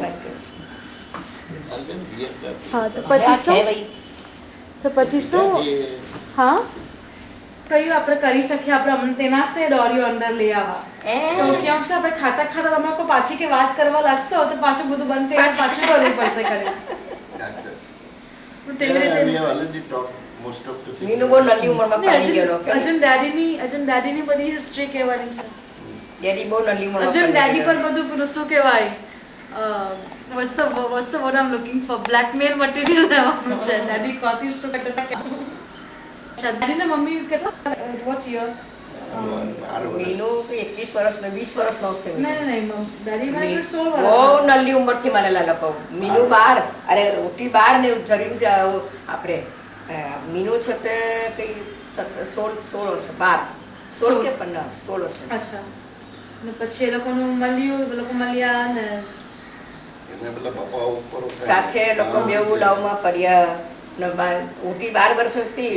હા તો પછી શું હા કયું આપણે કરી શકીએ? આપણે હમણાં તેના જ તે દોરીઓ અંદર લઈ આવવા તો ક્યાં છે આપણે ખાતા તમે લોકો પાછી કે વાત કરવા લાગશો તો પાછું બધું બંધ કરી પાછું કરવું પડશે કરી. મીનુ બહુ નાની ઉંમરમાં પાણી ગયેલો. અર્જુન ડેડીની બધી હિસ્ટ્રી કહેવાની છે. ડેડી બહુ નાની ઉંમરમાં અર્જુન પાણી ડેડી પર ગયેલો. બધું શું કહેવાય what's the word I'm looking for? blackmail material લેવાનું છે. ડેડી કોથી શું કરતા હતા? અચ્છા ડેડીને મમ્મી કેટલા what year? મીનુ 21 વર્ષનો 20 વર્ષનો હશે. નહીં ડેડી મને 16 બહુ વર્ષ. નાની ઉંમરથી મને લોકો મીનુ 12 અરે ઉઠી 12 ને જરીને આપણે મીનુ છે તે કઈ 16 હશે 12 કે 16 હશે. અચ્છા ને પછી એ લોકોનું મળ્યા ને સાથે લોકો બેવું લાવમાં પડ્યા ને ઉઠી 12 વર્ષ હતી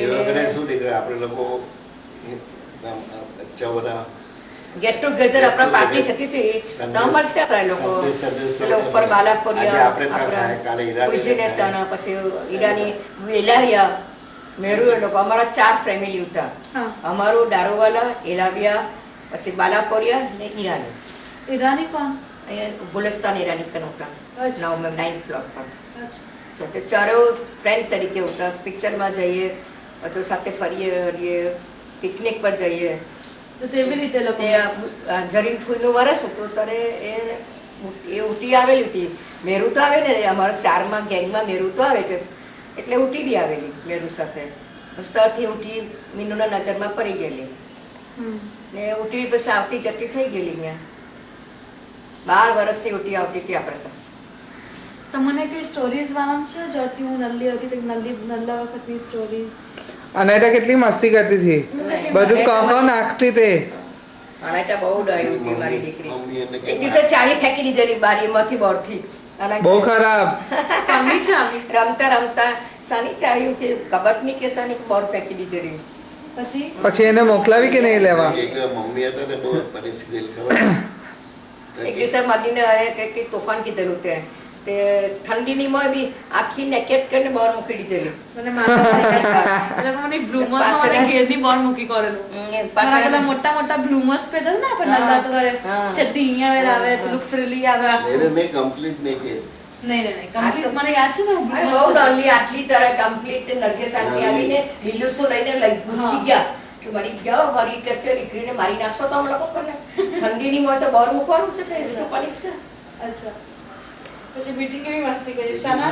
ગેટ ટુગેધર આપણા પાર્ટી થતી હતી તો મળતા હતા એ લોકો એટલે ઉપર બાલાપોરિયા પૂજીને હતા પછી ઈરાની એલાવિયા મેરુ એ લોકો અમારા 4 ફેમિલી હતા. અમારું દારૂવાલા એલાવિયા પછી બાલાપોરિયા ને ઈરાની. ઈરાની કોણ? અહીંયા ગુલસ્તાન ઈરાની કન હતા 9th ફ્લોર પર. તો તે ચારો ફ્રેન્ડ તરીકે હતા. પિક્ચરમાં જઈએ બધું સાથે ફરીએ પિકનિક પર જઈએ તો તેવી રીતે લોકો જરીન ફૂલનું વરસ હતું ત્યારે એ ઉટી આવેલી હતી. મેરુ તો આવે ને અમારા 4માં ગેંગમાં મેરુ તો આવે છે એટલે ઉટી બી આવેલી મેરુ સાથે. રસ્તાથી ઉટી મીનુના નજરમાં પડી ગયેલી ને ઉટી બસ આવતી જતી થઈ ગયેલી. અહીંયા 12 વર્ષથી ઉટી આવતી હતી આપણે તો. તમને કઈ સ્ટોરીઝ માલમ છે જ્યારથી હું નલ્લી હતી તો નલ્લા વખતની સ્ટોરીઝ? અને એટલે કેટલી મસ્તી કરતી હતી, બધું કાકા નાખતી તે. અનાટા બહુ ડાયું હતી મારી દીકરી. એક દિવસે ચાવી ફેંકી દીધેલી બારીમાંથી બહારથી. બહુ ખરાબ. રમતા સાની ચાવી હતી કબટ ની કે સાની બહાર ફેંકી દીધેલી. પછી એને મોકલાવી કે નહીં લેવા? એક દિવસે મદીને કઈ તોફાન કીધેલું તે ઠંડીની માં બી આખી નેકેટ કરીને બહાર મૂકી દીધેલી. મોટા બ્લૂમર્સ પહેરતા ને આપણે નલ્લા તો ચડ્ડી અહીંયા આવે પેલું ફ્રીલી આવે નહીં કમ્પ્લીટ મને યાદ છે ને બહુ ડરલી આટલી તરહ કમ્પ્લીટ નરકે શાંતિ આવીને લીલું શું લઈને લઈ પૂછી ગયા કે મારી ગયા મારી ટેસ્ટ દીકરીને મારી નાખશો તો અમે લોકો કોને ઠંડીની હોય તો બહાર મૂકવાનું છે તો એ પનિશ છે. અચ્છા પછી બીજી કેવી મસ્તી કરી સના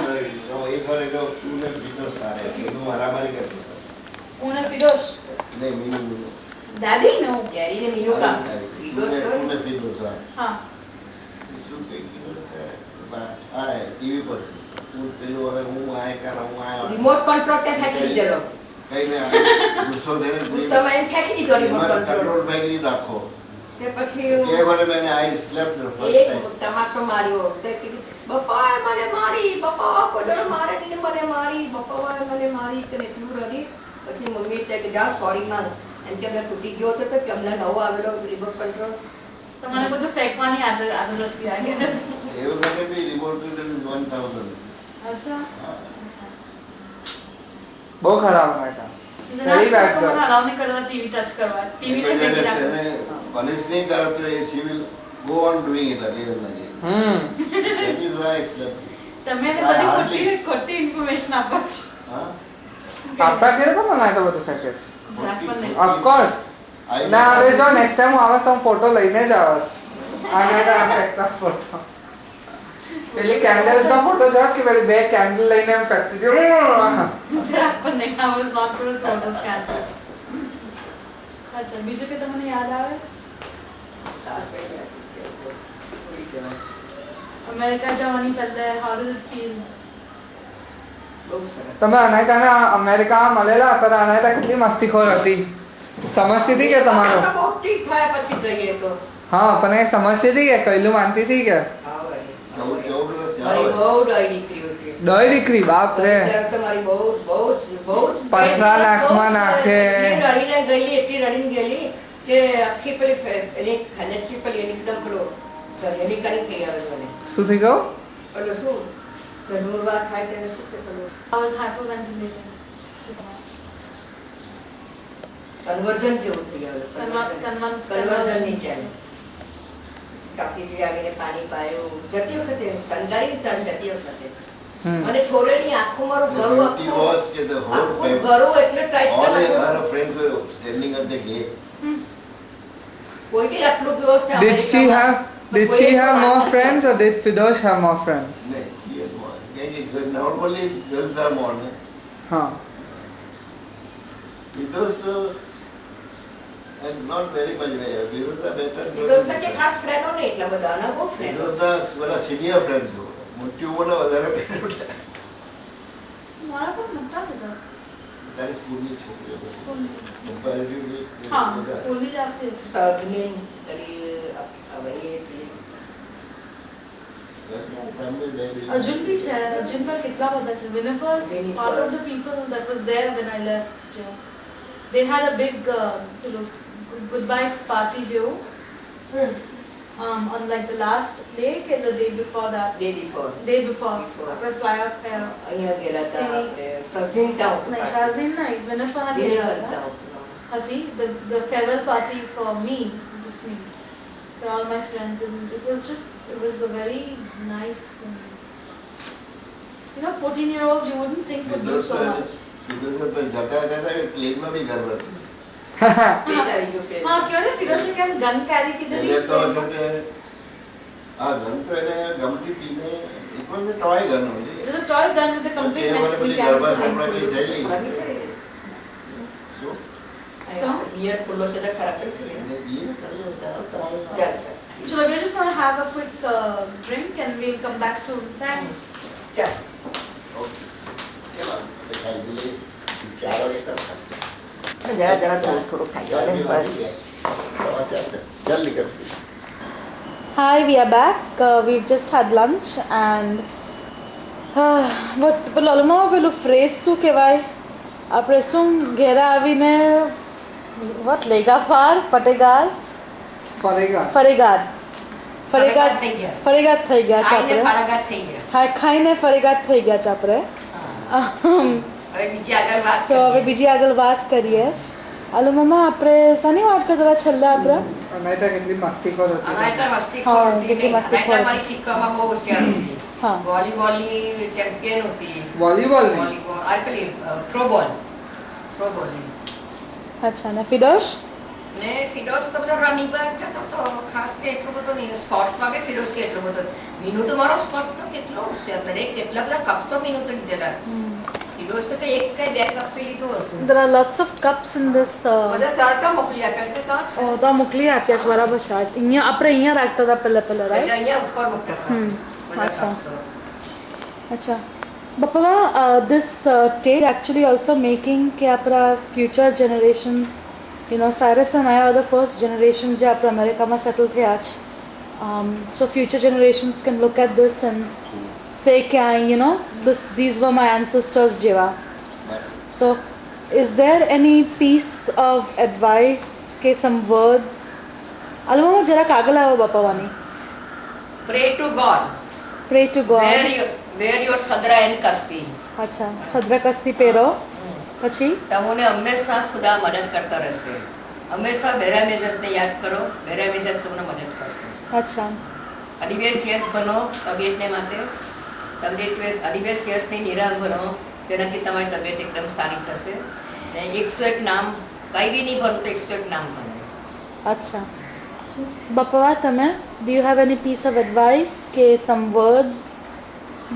એક વાર એક તું ને બીજો સારે એનું મારામારી કરતો હું ને ફિરોશ નહીં મીનુ દાદી નો ડેડી ને મીનુ કા તું ને ફીડો સારે હા શું કઈ કીધું આ ટીવી પર હું પેલું હવે હું આય કર હું આયો રિમોટ કંટ્રોલ તે ફેંકી દીધેલો કઈ ને ગુસ્સો દેને ગુસ્સામાં એમ ફેંકી દીધો રિમોટ કંટ્રોલ ફેંકી રાખો તે પછી કે મને મેને આઈ સ્લેપ ધ ફર્સ્ટ એક ટાઈમ તમાચો માર્યો તે કીધું બપ્પા મને મારી બપ્પા કોડર મારે ને મને મારી બપ્પા મને મારી કે એટલું રડી પછી મમ્મી તે કે જા સોરી માં એમ કે મને તૂટી ગયો હતો તો કે અમને નવો આવેલો રિમોટ કંટ્રોલ તમારે બધું ફેંકવાની આદત હતી આ ગેસ એવું મને બી રિમોટ કંટ્રોલ 1000 અચ્છા બહુ ખરાબ હતા. વેરી બેડ ગર્લ અલાઉ નહીં કરવા ટીવી ટચ કરવા ટીવી ને ફેંકી એને રાખો પનિશ નહીં કરતો એ she will go on doing it again and again. That is why I slept. તમે એને બધી ખોટી ઇન્ફોર્મેશન આપો છો હા આપતા કે પણ ના તો બધું ફેંકે જરાક પણ નહીં ઓફ કોર્સ ના હવે જો નેક્સ્ટ ટાઈમ હું આવસ તો ફોટો લઈને જ આવસ આ નહીં તો આ ફેંકતા ફોટો પેલી કેન્ડલ્સ નો ફોટો જો કે પેલી બે કેન્ડલ લઈને એમ ફેંકતી હતી જરાક પણ નહીં I was not going to throw those candles. અચ્છા બીજું કે તમને યાદ આવે અમેરિકા જવાની પહેલા how did it feel? બહુ સરસ તમે અનાયતાને અમેરિકામાં મળેલા હતા અનાયતા કેટલી મસ્તીખોર હતી સમજતી હતી કે તમારો બહુ ઠીક થાય પછી જઈએ તો હા પણ એ સમજતી હતી કે કઈલું માનતી હતી કે ચૌદ વર્ષ મારી બહુ ડોઈ નીકળી હતી ડોય દીકરી બાપ રે ત્યારે તો મારી બહુ પથરા નાકમાં નાખે રડીને ગયેલી એટલી રડીને ગયેલી કે આખી પેલી ખનેસ્ટી પેલી એકદમ પેલો રેમિકાની થઈ આવે મને શું થઈ ગયું પેલો શું ધનુર્વા થાય તેને શું કે પેલો I was hyperventilating. કન્વર્ઝન જેવું થઈ આવે કન્વર્ઝન ની ચાલે કાપીજી આવીને પાણી પાયું જતી વખતે સંગારી તન જતી વખતે મને છોરેની આંખો મારું ગરું આખું ગરું એટલે ટાઈટ all કરી her friends were standing at the gate. કોઈ કે આટલું વ્યવસ્થા Did she have more friends or did Fidosh have more friends? No, she had more. Normally girls are more. No? Huh. Because and not very much. Because are better. because કે ખાસ ફ્રેન્ડો ને એટલા બધા ના બહુ friend Because the senior friends. મોટી ઉંમરના વધારે મારા પણ મોટા છે તારી સ્કૂલની છોકરીઓ સ્કૂલ હા સ્કૂલની જાસ્તી હતી તગની કરી હવે અર્જુન ભી છે અર્જુન પર કેટલા બધા છે Winifers part of the people that was there when I left jail. They had a big goodbye party જેવું on like the last day કે the day before that day before આપણે fly out થયા અહીંયા ગયેલા હતા આપણે સજ્જન town નહીં શાઝદીન નહીં Winifred ગયેલા હતી the farewell party for me just me for all my friends and it was a very nice and, 14-year-olds you wouldn't think would do so much because of the jata plane માં બી ગરબડ હા ક્યો ને ફિરોઝે કેમ gun કેરી કીધેલી એટલે તો છે આ gun તો એને ગમતી હતી ને it was a toy gun only it was a toy gun with a complete garba સંભળા કે જઈ so બિયર ખુલ્લો છે તો ખરાબ થઈ જાય ચાલ so we're just going to have a quick drink and we'll come back soon thanks ચાલ ઓકે ચલો ખાઈ લઈએ 4 વાગે તક જરા થોડું ખાઈ લો બસ જલ્દી કર Hi, we are back. We've just had lunch and what's the પેલું phrase શું કહેવાય આપણે શું ઘેરા આવીને what લેગા ફાર ફટેગાર ફરેગાદ થઈ ગયા ફરેગાદ થઈ ગયા છે ખાઈને આપણે ફરાગાત થઈ ગયા ખાઈને ફરેગાદ થઈ ગયા છે આપણે હવે બીજી આગળ વાત સો હવે બીજી આગળ વાત કરીએ હાલો મમ્મા આપણે શાની વાત કરતા હતા છેલ્લે આપણે અનાયતા કેટલી મસ્તીખોર હતી અનાયતા મસ્તીખોર હતી કેટલી મસ્તીખોર અનાયતા મારી શીખવામાં બહુ હોશિયાર હતી હા વોલીબોલની ચેમ્પિયન હતી. વોલીબોલ વોલીબોલ આ પેલી થ્રોબોલ અચ્છા ને ફિડોશ ને ફિડોસ તો બધો રમી પર જતો તો ખાસ કે એટલો બધો નહીં સ્પોર્ટ્સમાં કે ફિડોસ કે એટલો બધો મીનુ તો મારો સ્પોર્ટનો કેટલો હોશિયાર દરેક કેટલા બધા કપ્સો મીનુ તો લીધેલા ફિડોસ તો એક કઈ બે કપ પી લીધું હશે. there are lots of cups in this બધા તારકા મોકલી આપ્યા એટલે ત્યાં છે. તો મોકલી આપ્યા છે બરાબર છે અહીંયા આપણે અહીંયા રાખતા હતા પહેલા એટલે રાઈટ અહીંયા ઉપર મૂકતા હતા બધા અચ્છા. કપ્સો. અચ્છા Bapawa, this tape actually also making કે આપણા future generations, you know, Cyrus and I are the first generation જે આપણા અમેરિકામાં સેટલ થયા છે. So future generations can look at this and say કે you know, these were my ancestors જેવા. So is there any piece of advice કે some words? AlooMamma જરાક આગળ આવો બાપાવાની. Pray to God. Pray to God. Wear your sadra and kasti. અચ્છા સદ્ર કસ્તી પહેરો પછી તમને હંમેશા ખુદા મદદ કરતા રહેશે. હંમેશા બેરા મેજરને યાદ કરો. બેરા મેજર તમને મદદ કરશે. અચ્છા અડિવેશ યશ બનો તબિયતને માટે. અડિવેશ યશની નિરામ બનો તેનાથી તમારી તબિયત એકદમ સારી થશે. ને 101 નામ કંઈ બી નહીં બનો તો 101 નામ બનો. અચ્છા Bapawa, તમે do you have any piece of advice કે some words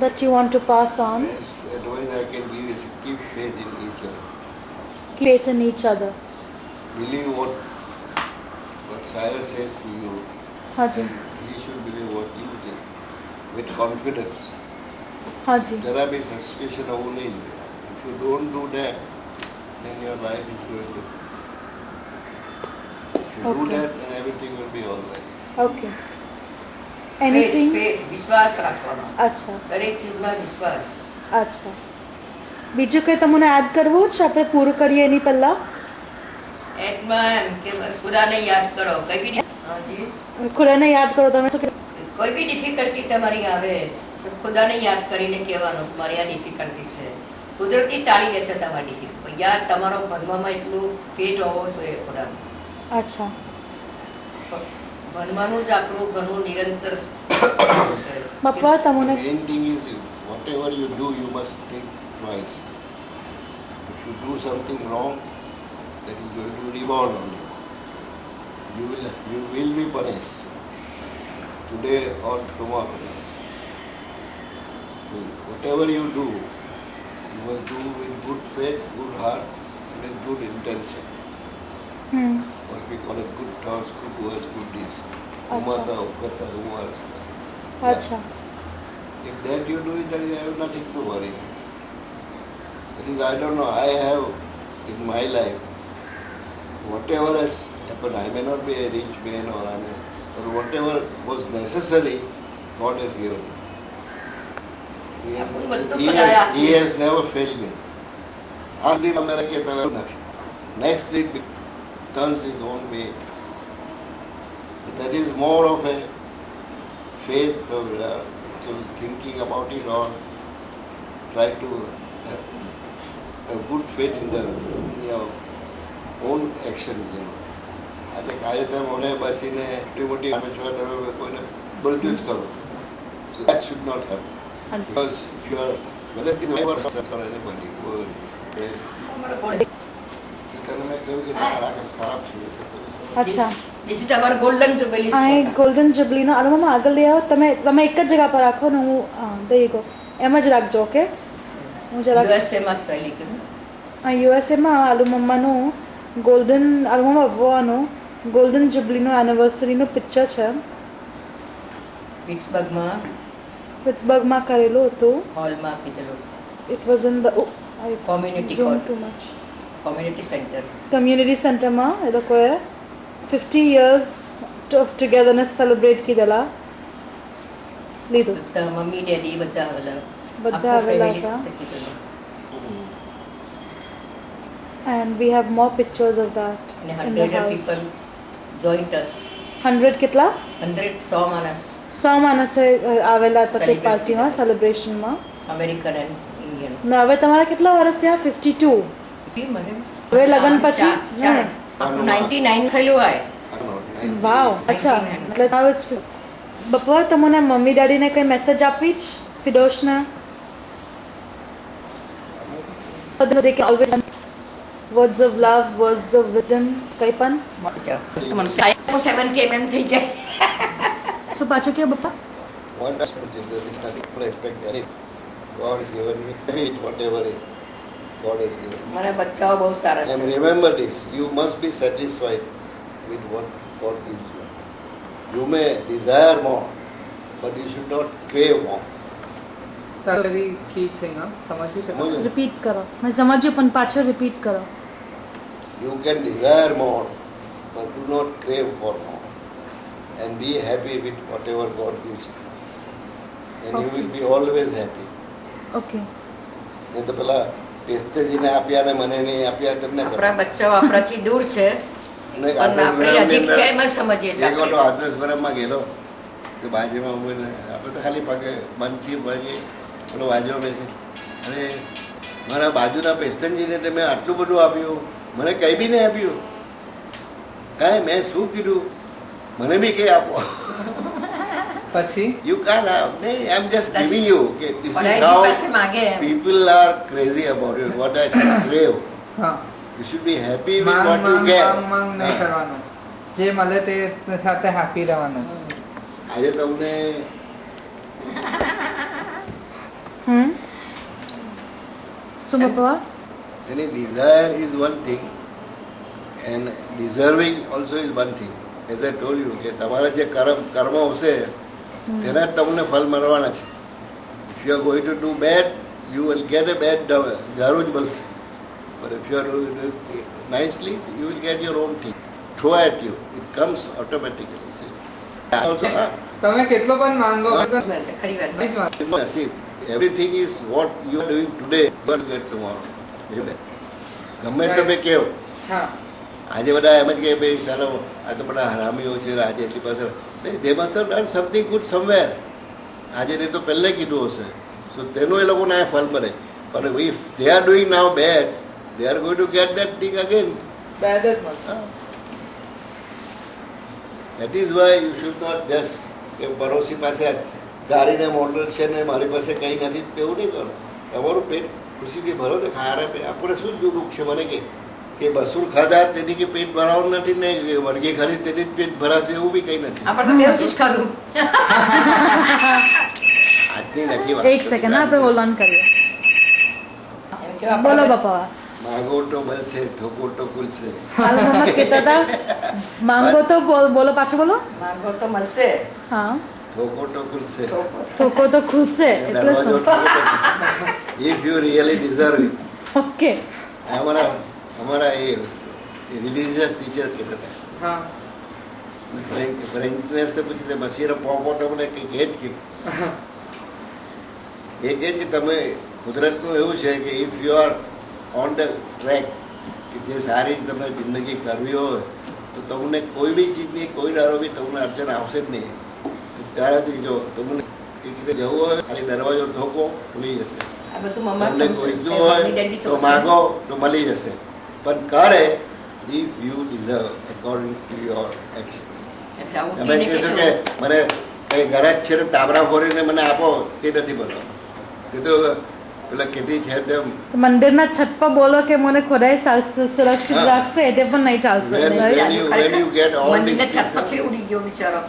that you want to pass on? Yes, advice I can give is keep faith in each other. Faith in each other. Believe what Cyrus says to you. હાજી And he should believe what you say with confidence. હાજી There will be suspicion only. If you don't do that, then your life is going to. If you do Okay. that, then everything will be all right. Okay anything Faith, વિશ્વાસ રાખવાનો. અચ્છા દરેક ચીજમાં વિશ્વાસ. અચ્છા બીજું કંઈ તમને યાદ કરવું છે આપણે પૂરું કરીએ એની પહેલા એટમાં એમ કે બસ ખુદાને યાદ કરો. કઈ બી હાજી ખુદાને યાદ કરો તમે શું કોઈ બી ડિફિકલ્ટી તમારી આવે તો ખુદાને યાદ કરીને કહેવાનું કે મારી આ ડિફિકલ્ટી છે. કુદરતી ટાળી દેશે તમારી ડિફિકલ્ટી. યાદ તમારો ભણવામાં એટલું ફેટ હોવો જોઈએ ખુદાનું. અચ્છા ભણવાનું જ આપણું ઘણું નિરંતર છે. બાપા The તમને main thing is whatever you do, you must think twice. If you do something wrong, that is going to rebound on you. You will be punished today or tomorrow. So whatever you do, you must do with good faith, good heart, and with good intention. What we call it good thoughts, good words, good deeds. Umata, Ukata, Umarasta. અચ્છા If that you do it, then you have nothing to worry. That is, I don't know, I have in my life, whatever has happened, I may not be a rich man or but whatever was necessary, God has given me. He has never failed me. Next day turns his own way. That is more of a faith of thinking about it or try to have a good faith in your own actions. એટલે કાલે તમે મને બસીને એટલી મોટી અમે છો તમે કોઈને બોલતું જ કરો. So that should not happen. Because if you are whether it is my or anybody who તને મેં કહ્યું કે ખરાબ છે. અચ્છા This is our golden jubilee. આ એક ગોલ્ડન જુબલીનો AlooMamma આગળ લઈ આવો તમે તમે એક જ જગ્યા પર રાખો ને હું દઈ ગો એમ જ રાખજો ઓકે હું જરાક USA માં કઈ લીધું. આ યુએસએમાં AlooMammaનું ગોલ્ડન AlooMammaBapaવાનું ગોલ્ડન જુબલીનું એનિવર્સરીનું પિક્ચર છે પિટ્સબર્ગમાં પિટ્સબર્ગમાં કરેલું હતું હોલમાં કીધેલું. It was in the Community zoom hall. Too much community centre. Community સેન્ટરમાં એ લોકોએ 50 years of togetherness celebrate કીધેલા લીધું બધા મમ્મી ડેડી બધા આવેલા. બધા આખું આવેલા family હતા. સાથે કીધેલું. and we have more pictures of that અને in the 100 house people joined us. 100 કેટલા 100 માણસ 100 માણસે આવેલા હતા તે Celebrate પાર્ટીમાં કીધેલું. સેલિબ્રેશનમાં અમેરિકન એન્ડ ઇન્ડિયન. ને હવે તમારા કેટલા વર્ષ થયા 52 હવે લગ્ન પછી? ના. 99 થયેલું હોય. વાવ અચ્છા એટલે now it's 50. બપોર તમને મમ્મી ડેડીને કઈ મેસેજ આપવી જ Fidoshna. They can always words of love, words of wisdom. Kaipan. મને 70 mm થઈ જાય. So pacho kya bappa? One aspect is there is nothing to expect anything. God has given you it, whatever it God has given. મને બચ્ચાઓ બહુ સારા And છે. remember this, you must be satisfied with what God gives you. You may desire more, but you should not crave more. That's a very key thing, huh? समझिए समझो? Repeat करो. मैं समझियो पण पाछो repeat करो. You can desire more, but do not crave for more. And be happy with whatever God gives you. And you will be always happy. Okay. નહીં તો પેલા પેસ્તજીને આપ્યા ને મને નહીં આપ્યા તમને આપણા બચ્ચાઓ આપણાથી દૂર છે પણ આપણે નજીક છે એમાં સમજીએ છીએ એક વખત આદર્શપુરમમાં ગયેલો તો બાજુમાં ઉભો આપણે તો ખાલી પગે બંધથી પગે પેલો વાજવા બેસે અને મારા બાજુના પેસ્તનજીને તમે આટલું બધું આપ્યું મને કંઈ બી નહીં આપ્યું કાંઈ મેં શું કીધું મને બી કંઈ આપો પછી You can't have. I'm just giving you. Okay, this is પણ how એની પાસે માગે એમ. people are crazy about it. What I say, crave. હા You should be happy with માંગ what you માંગ get. માંગ માંગ નહીં કરવાનું, જે મળે તે સાથે હેપી રહેવાનું. આજે તમને So bappa. any desire is one thing and deserving also is one thing. As I told you કે તમારા જે કર્મ હશે તેના જ તમને ફળ મળવાના છે. If you are going to do bad, you will get a bad જરૂર જ મળશે. But if you are doing it nicely, you will get your own thing. Throw at you. It comes automatically. See? Also, તમે કેટલો પણ માંગો ખરી વાત છે. see, everything is what you are doing today, you will get tomorrow. ગમે તમે કહો હા આજે બધા એમ જ કહે ભાઈ ચાલો આ તો બધા હરામીઓ છે આજે એટલી પાસે દે must have done something good somewhere. આજે નહીં તો પહેલે કીધું હશે સો તેનું એ લોકોને આ ફળ મળે. પણ if they are doing now bad they are going to get that thing again. Bad જ મળશે. That is why you should not just કે પડોશી પાસે ગાડીને મોટર છે ને મારી પાસે કંઈ નથી તેવું નહીં કરો. તમારું પેટ ખુશીથી ભરો ને ખારા પેટ આપણે શું જ દુઃખ છે મને કે બસુર ખાધા તેથી કે પેટ ભરાવું નથી ને વળગી ખાધી તેથી જ પેટ ભરાશે એવું બી કંઈ નથી. આપણે તો બેવ ચીજ ખાધું. આજની નથી વાત. एक सेकंड ना આપણે હોલ્ડ ઓન કરીએ. એમ કે બોલો બપ્પા. માગો તો મળશે ઠોકો તો ખુલશે. હાલો મમ્મા કહેતા હતા માંગો તો બોલો પાછો બોલો. માંગો તો મળશે, હા ઠોકો તો ખુલશે. ઠોકો તો ખુલશે એટલે દરવાજો શું? ઠોકો તો ખુલશે. If you really deserve it. Okay. हमारा ये रिलीजियस टीचर कहता था હા फ्रेंचनेस तो पूछते मसीर पोपोटो મને કંઈક એ જ કે એક એ જ કે તમે કુદરતનું એવું છે કે if you are on the track કે જે સારી તમને જિંદગી કરવી હોય તો તમને કોઈ બી ચીજની કોઈ દારો બી તમને અડચણ આવશે જ નહીં. ત્યારથી જો તમને કંઈક જવું હોય ખાલી દરવાજો ઠોકો ખુલી જશે. આ બધું મમ્મા તમને કોઈ હોય તો માગો તો મળી જશે. પણ કરે if you deserve according to your actions. તમે કહેશો કે મને કંઈ ગરજ છે ને તાબરા ફોરીને મને આપો તે નથી બોલવાનું. તે તો પેલા કેટલી છે તેમ મંદિરના છત પર બોલો કે મને ખોદાઈ સુરક્ષિત રાખશે તે પણ નહીં ચાલશે. when you get all these મંદિરના છત things, પરથી ઉડી ગયો બિચારો.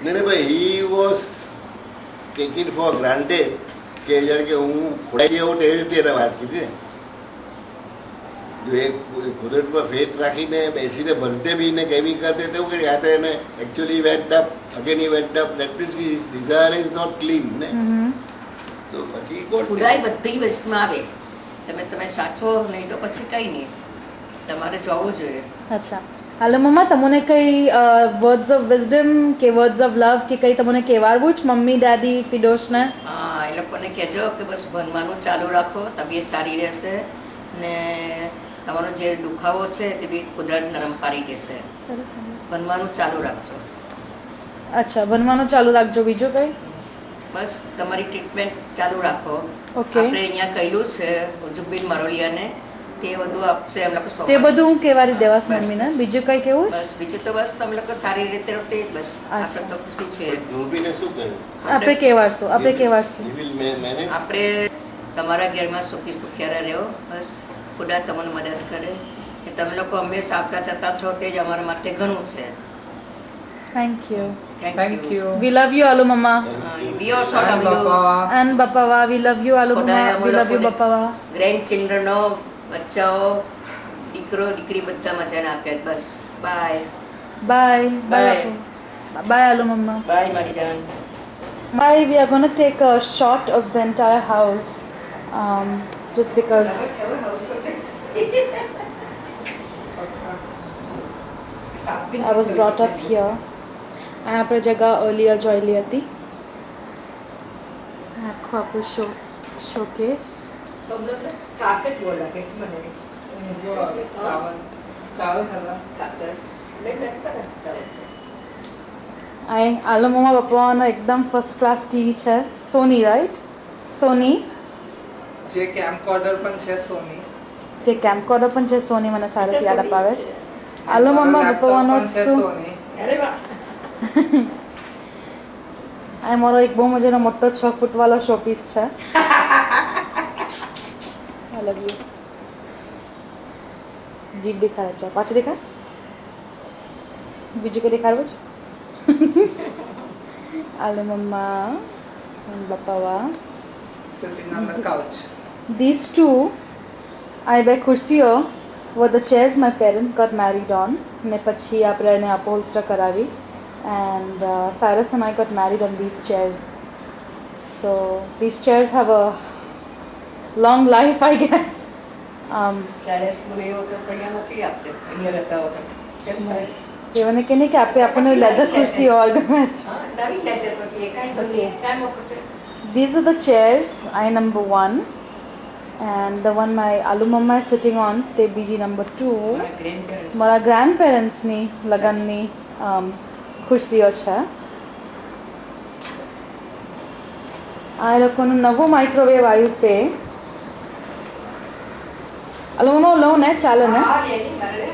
નહીં ભાઈ he was taken for granted કે જાણે કે હું ખોડાઈ જેવું તેવી રીતે એને વાત કીધી ને. જો એ કુદરતમાં ફેટ રાખીને બેસીને ભણતે બી ને કંઈ બી કરતે તેવું કરી આ તો એને એકચ્યુઅલી વેન્ટ અપ અગેન ઈ went up that means his desire is not clean ને. તો પછી ખુદાઈ બધી વસ્તુમાં આવે. તમે સાચો નહીં તો પછી કંઈ નહીં, તમારે જવું જોઈએ. અચ્છા હાલો મમ્મા તમને કઈ વર્ડ્સ ઓફ વિઝડમ કે વર્ડ્સ ઓફ લવ કે કઈ તમને કહેવાવું જ મમ્મી દાદી ફિડોશને? હા, એ લોકોને કહેજો કે બસ ભણવાનું ચાલુ રાખો, તબિયત સારી રહેશે ને તમારો જે દુખાવો છે તે બી કુદરત નરમ પાડી દેશે. ભણવાનું ચાલુ રાખજો. અચ્છા ભણવાનું ચાલુ રાખજો. બીજું કઈ? બસ તમારી ટ્રીટમેન્ટ ચાલુ રાખો. Okay. આપણે અહીંયા કહેલું છે જુબીન મરોલિયાને તે બધું આપશે એમ લોકો તે બધું હું કહેવારી દેવાસ મમ્મીને બીજું કંઈ કેવું બસ બીજું તો બસ તમે લોકો સારી રીતે રોટી બસ આપણે તો ખુશી છે ધોબીને શું કહ્યું? આપણે કહેવાડશું You will manage? આપણે તમારા ઘરમાં સુખી સુખિયારા રહો બસ ખુદા તમને મદદ કરે કે તમે લોકો હંમેશા આવતા જતા છો તે જ અમારા માટે ઘણું છે thank you Thank you. We love you આલુ મમ્મા we also And love you Bapawa. And બપાવા વી લવ યુ આલુ મમ્મા વી લવ યુ બપાવા ગ્રેન્ડ ચિલ્ડ્રનો બચ્ચાઓ દીકરો દીકરી બધા મજાને આપ્યા બસ bye bye bye Bye. Bye આલુ મમ્મા બાય મારી જાન Bye. We are going to take a shot of the entire house, just because I was brought up here. I have jagah earlier joined હતી. આખો આપણો showcase. કાકત બોલા કે છે મને चावल खाना. કાકસ લઈ નથી AlooMammaBapawa એકદમ ફર્સ્ટ ક્લાસ ટીવી છે સોની રાઈટ સોની જે camcorder પણ છે Sony. જે કેમ્પકોર્ડર પણ છે સોની મને સરસ યાદ અપાવે છે મારો AlooMammaBapawa laptop પણ છે શું Sony. અરે વાહ આ મારો એક બહુ મજાનો મોટો 6 ફૂટ વાળો શોપીસ છે આઈ લવ યુ જીપ દેખાડે છે પાછળ દેખાડ બીજું કંઈ દેખાડવું છે AlooMammaBapawa Sitting on the couch. these two I by ખુરશીઓ were the chairs my parents got married on ને પછી આપણે એને upholster કરાવી and Cyrus and I got married on these chairs so these chairs have a long life I guess સારસ નું એવો તો અહીંયા નથી આપણે અહીંયા રહેતા હોતા કેમ સારસ એમને કે નહીં કે આપણને લેધર ખુરશીઓ ગમે છે હા નવી લેતે તો છે કાઈ Okay. ટાઈમ વખતે these are the chairs I number 1 and the one my AlooMamma is sitting on તે બીજી number 2 ગ્રેન્ડ પેરેન્ટ્સ મારા ગ્રાન્ડપેરેન્ટ્સની લગનની ખુરશીઓ છે આ લોકોનું નવું માઇક્રોવેવ આવ્યું તે AlooMamma લઉં ને ચાલે ને હા લેની મારે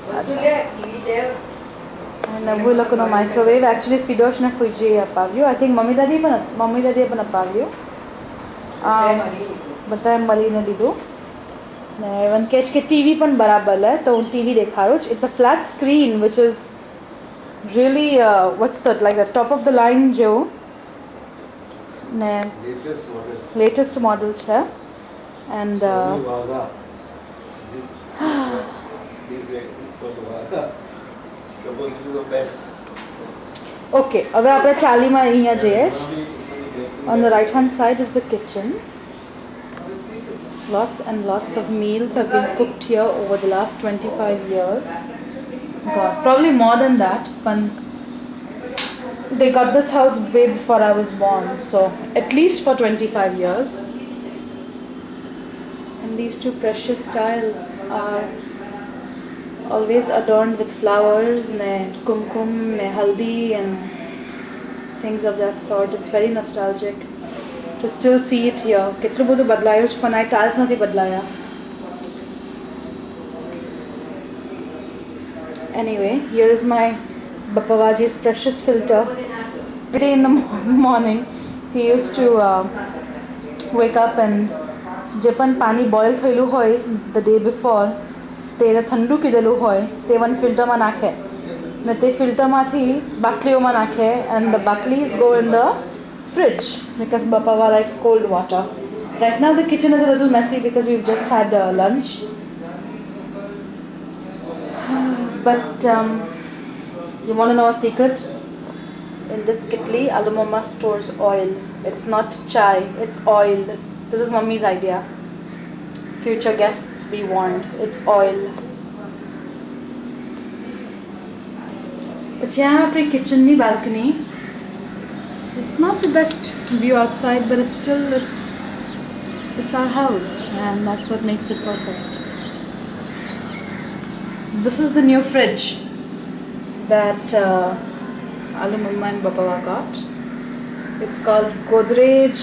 બધું લે ટીવી લે આ નવું એ લોકોનું માઇક્રોવેવ એકચ્યુઅલી ફિડોશને ફૂજીએ અપાવ્યું આઈ થિંક મમ્મી દાદીએ પણ અપાવ્યું બધાએ મળીને લીધું ને એવન કહે છે કે ટીવી પણ બરાબર લે તો હું ટીવી દેખાડું છું it's a flat screen which is really what's that like the top of the line જેવું ને Latest model. લેટેસ્ટ મોડલ છે and Sony Vaga. This way called Vaga. Supposed to be the best. Okay હવે આપણે ચાલીમાં અહીંયા જઈએ જ on the right hand side is the kitchen lots and lots of meals have been cooked here over the last 25 years God probably more than that but they got this house way before I was born so at least for 25 years and these two precious tiles are always adorned with flowers and kumkum and haldi and things of that sort. It's very nostalgic to still see it here. કેટલું બધું બદલાયું છે પણ આ tiles નથી બદલાયા. Anyway, here is my Bapawaji's precious filter. Every day in the morning, he used to wake up and જે પણ પાણી બોઇલ થયેલું હોય the day before તેને ઠંડુ કીધેલું હોય તે વન ફિલ્ટરમાં નાખે ને તે ફિલ્ટરમાંથી બાટલીઓમાં નાખે and the battlies go in the fridge because Bapawa likes cold water. Right now the kitchen is a little messy because we've just had lunch. But you want to know a secret? In this kitli, AlooMamma stores oil. It's not chai, it's oil. This is Mummy's idea. Future guests be warned. It's oil. But yeah, our kitchen ni balcony. It's not the best view outside, but it's still it's our house, and that's what makes it perfect. This is the new fridge that AlooMamma and Bapawa got. It's called Godrej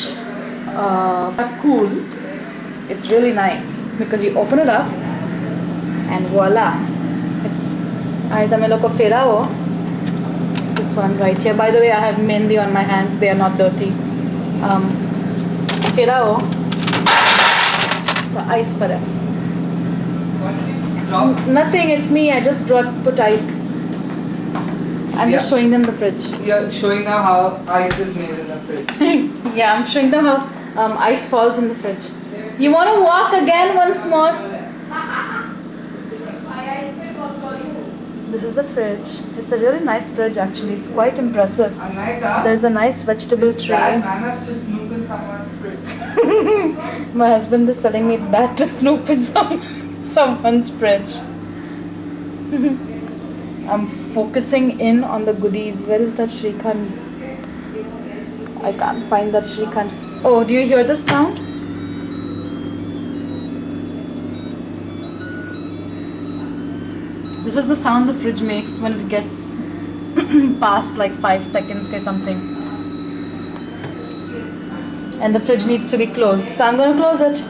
Cool. it's really nice because you open it up and voila, it's Tamiloko Ferao. This one right here. By the way, I have mehndi on my hands, they are not dirty. Ferao, the ice para. Nothing, it's me. I just put ice. I'm just showing them the fridge. You're showing them how ice is made in the fridge. Yeah, I'm showing them how ice falls in the fridge. You want to walk again once more? This is the fridge. It's a really nice fridge actually. It's quite impressive. There's a nice vegetable tray. Bad manners to snoop in someone's fridge. My husband is telling me it's bad to snoop in someone's fridge. I'm focusing in on the goodies. Where is that Shrikhand? I can't find that Shrikhand. Oh, do you hear the sound? This is the sound the fridge makes when it gets past like 5 seconds or something. And the fridge needs to be closed. So I'm going to close it.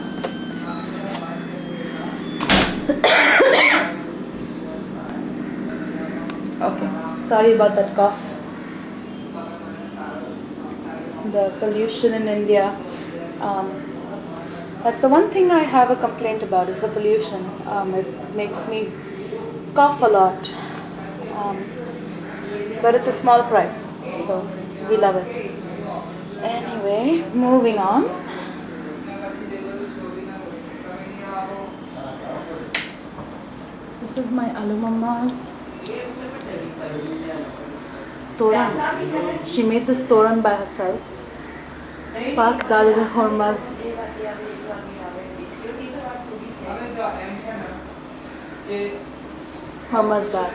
Okay, sorry about that cough. The pollution in India. That's the one thing I have a complaint about, is the pollution. It makes me cough a lot. But it's a small price, so we love it. Anyway, moving on. This is my AlooMamma's toran. She made this toran by herself. Pak Dadar Hormaz. Hormaz Dal.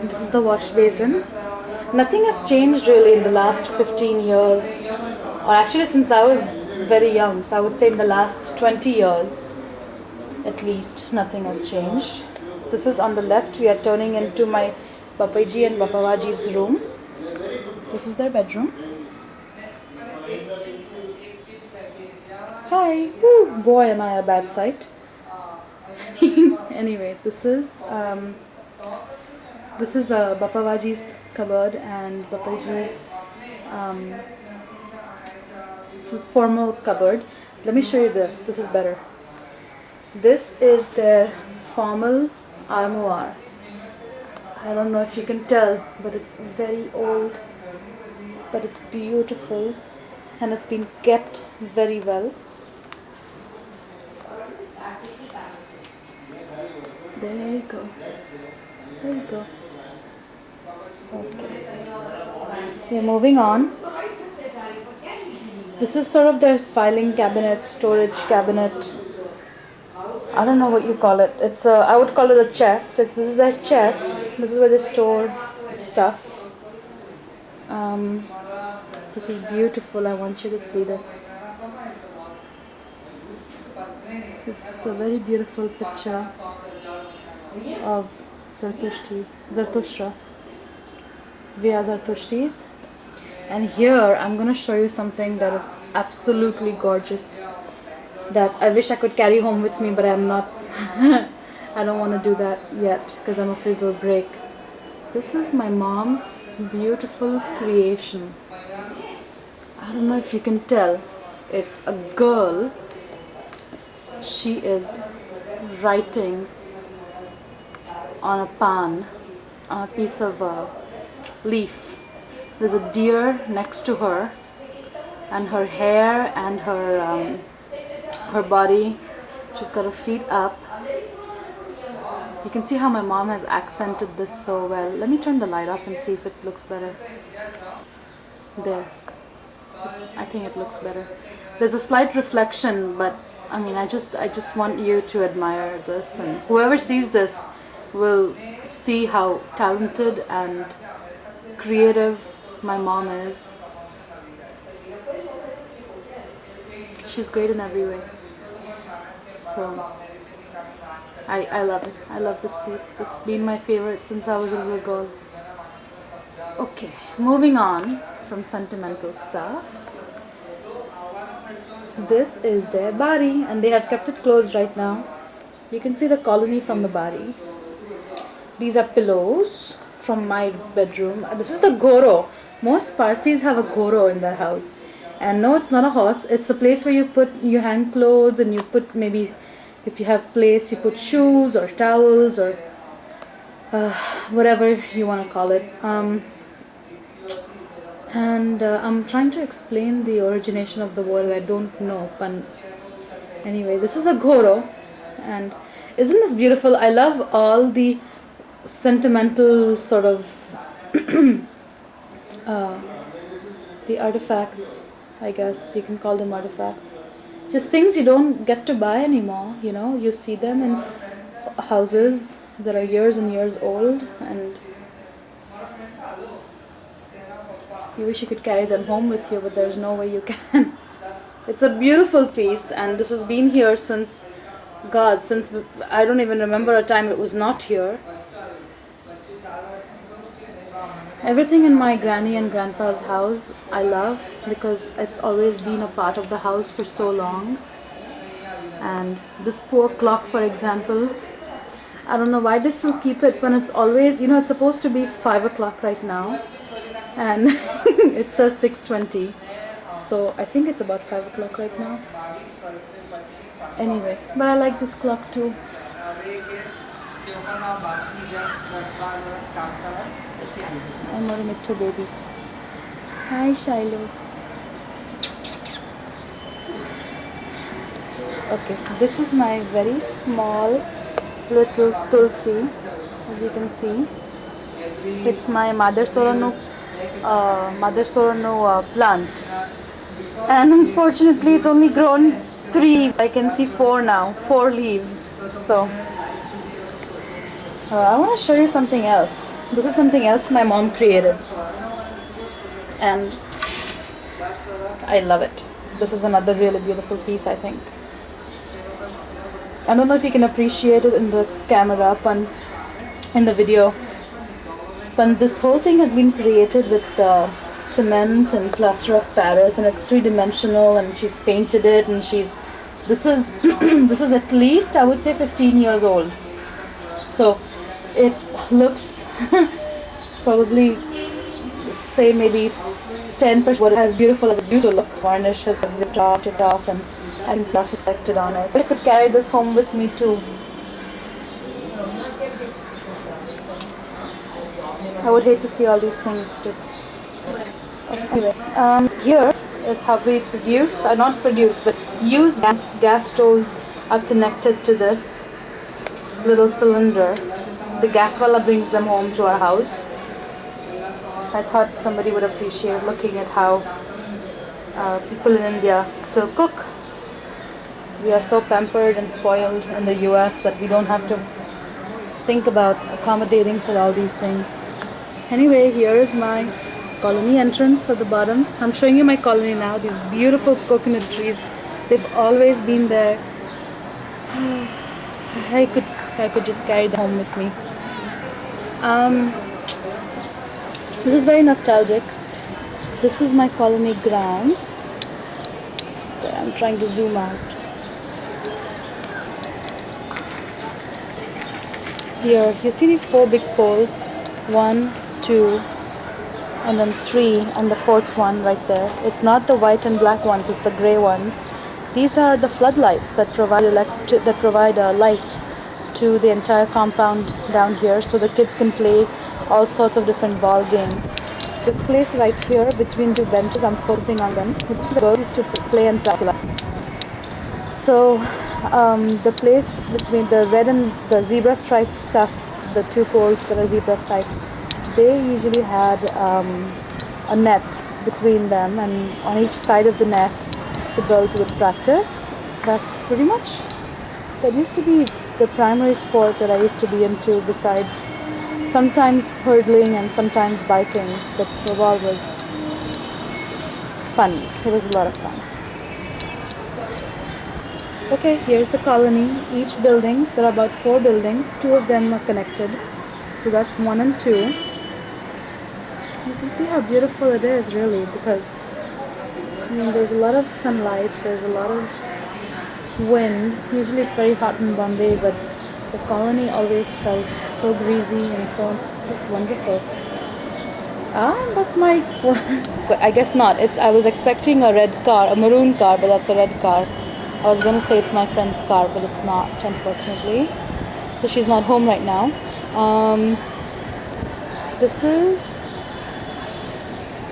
This is the wash basin. Nothing has changed really in the last 15 years, or actually since I was very young, so I would say in the last 20 years at least, nothing has changed. This is on the left. We are turning into my Papaji and Bapawaji's room. This is their bedroom. Hi. Whew, boy, am I a bad sight. Anyway, this is Bapawaji's cupboard and Bapaji's formal cupboard. Let me show you this. This is better. This is their formal armoire. I don't know if you can tell, but it's very old, but it's beautiful and it's been kept very well. There you go. There you go. Okay. We're moving on. This is sort of their filing cabinet, storage cabinet. I don't know what you call it. It's I would call it a chest. This is their chest. This is where they store stuff. This is beautiful. I want you to see this. It's a very beautiful picture of Zarathustra. We are Zarathustris. And here I'm going to show you something that is absolutely gorgeous, that I wish I could carry home with me, but I'm not. I don't want to do that yet because I'm afraid it will break. This is my mom's beautiful creation. I don't know if you can tell. It's a girl. She is writing on a pan, on a piece of leaf. There's a deer next to her, and her hair and her body, she's got her feet up. You can see how my mom has accented this so well. Let me turn the light off and see if it looks better. There. I think it looks better. There's a slight reflection, but I mean, I just want you to admire this, and whoever sees this will see how talented and creative my mom is. She's great in every way. So I love it. I love this piece. It's been my favorite since I was a little girl. Okay, moving on from sentimental stuff. this is their bari, and they have kept it closed right now. You can see the colony from the bari. These are pillows from my bedroom. This is the goro. Most Parsis have a goro in their house. And no, it's not a horse. It's a place where you hang clothes, and you put, maybe if you have place, you put shoes or towels or whatever you want to call it. I'm trying to explain the origination of the word. I don't know. But anyway, this is a goro, and isn't this beautiful? I love all the sentimental sort of the artifacts, I guess you can call them artifacts. Just things you don't get to buy anymore, you know. You see them in houses that are years and years old, and you wish you could carry them home with you, but there's no way you can. It's a beautiful piece, and this has been here since I don't even remember a time it was not here. Everything in my granny and grandpa's house I love, because it's always been a part of the house for so long. And this poor clock, for example, I don't know why they still keep it when it's always, you know, it's supposed to be 5 o'clock right now, and it says 6:20, so I think it's about 5 o'clock right now. Anyway, but I like this clock too. I'm not a Mitto baby. Hi Shiloh. Okay, this is my very small little tulsi, as you can see. It's my Mother Sorano plant, and unfortunately it's only grown 3 leaves. I can see 4 now, 4 leaves. So I want to show you something else. This is something else my mom created, and I love it. This is another really beautiful piece, I think. I don't know if you can appreciate it in the camera and in the video, but this whole thing has been created with cement and plaster of Paris, and it's 3-dimensional, and she's painted it, and this is this is at least, I would say, 15 years old. So it looks probably, say, maybe 10% what as beautiful as it used to look. Varnish has ripped it off, and I can see it's collected on it. I could carry this home with me too. I would hate to see all these things just... Anyway, here is how we produce, not produce, but use gas. Gas stoves are connected to this little cylinder. The gaswala brings them home to our house. I thought somebody would appreciate looking at how people in India still cook. We are so pampered and spoiled in the US that we don't have to think about accommodating for all these things. Anyway, here is my colony entrance at the bottom. I'm showing you my colony now. These beautiful coconut trees, they've always been there. I could just carry them home with me. This is very nostalgic. This is my colony grounds. Okay, I'm trying to zoom out. Here, you see these 4 big poles? 1, 2, and then 3, and the 4th one right there. It's not the white and black ones, it's the grey ones. These are the floodlights that provide light to the entire compound down here, so the kids can play all sorts of different ball games. This place right here between 2 benches, I'm focusing on them. This is the girls used to play and practice. So the place between the red and the zebra striped stuff, the 2 poles that are zebra striped, they usually had a net between them, and on each side of the net the girls would practice. That's pretty much, that used to be the primary sport that I used to be into, besides sometimes hurdling and sometimes biking. But football was fun. It was a lot of fun. Okay, here's the colony. Each buildings, there are about 4 buildings. 2 of them are connected. So that's 1 and 2. You can see how beautiful it is, really, because I mean, there's a lot of sunlight, there's a lot of wind. Usually it's very hot in Bombay, but the colony always felt so breezy and so just wonderful. Ah, that's my... I guess not. I was expecting a red car, a maroon car, but that's a red car. I was gonna say it's my friend's car, but it's not, unfortunately. So she's not home right now. This is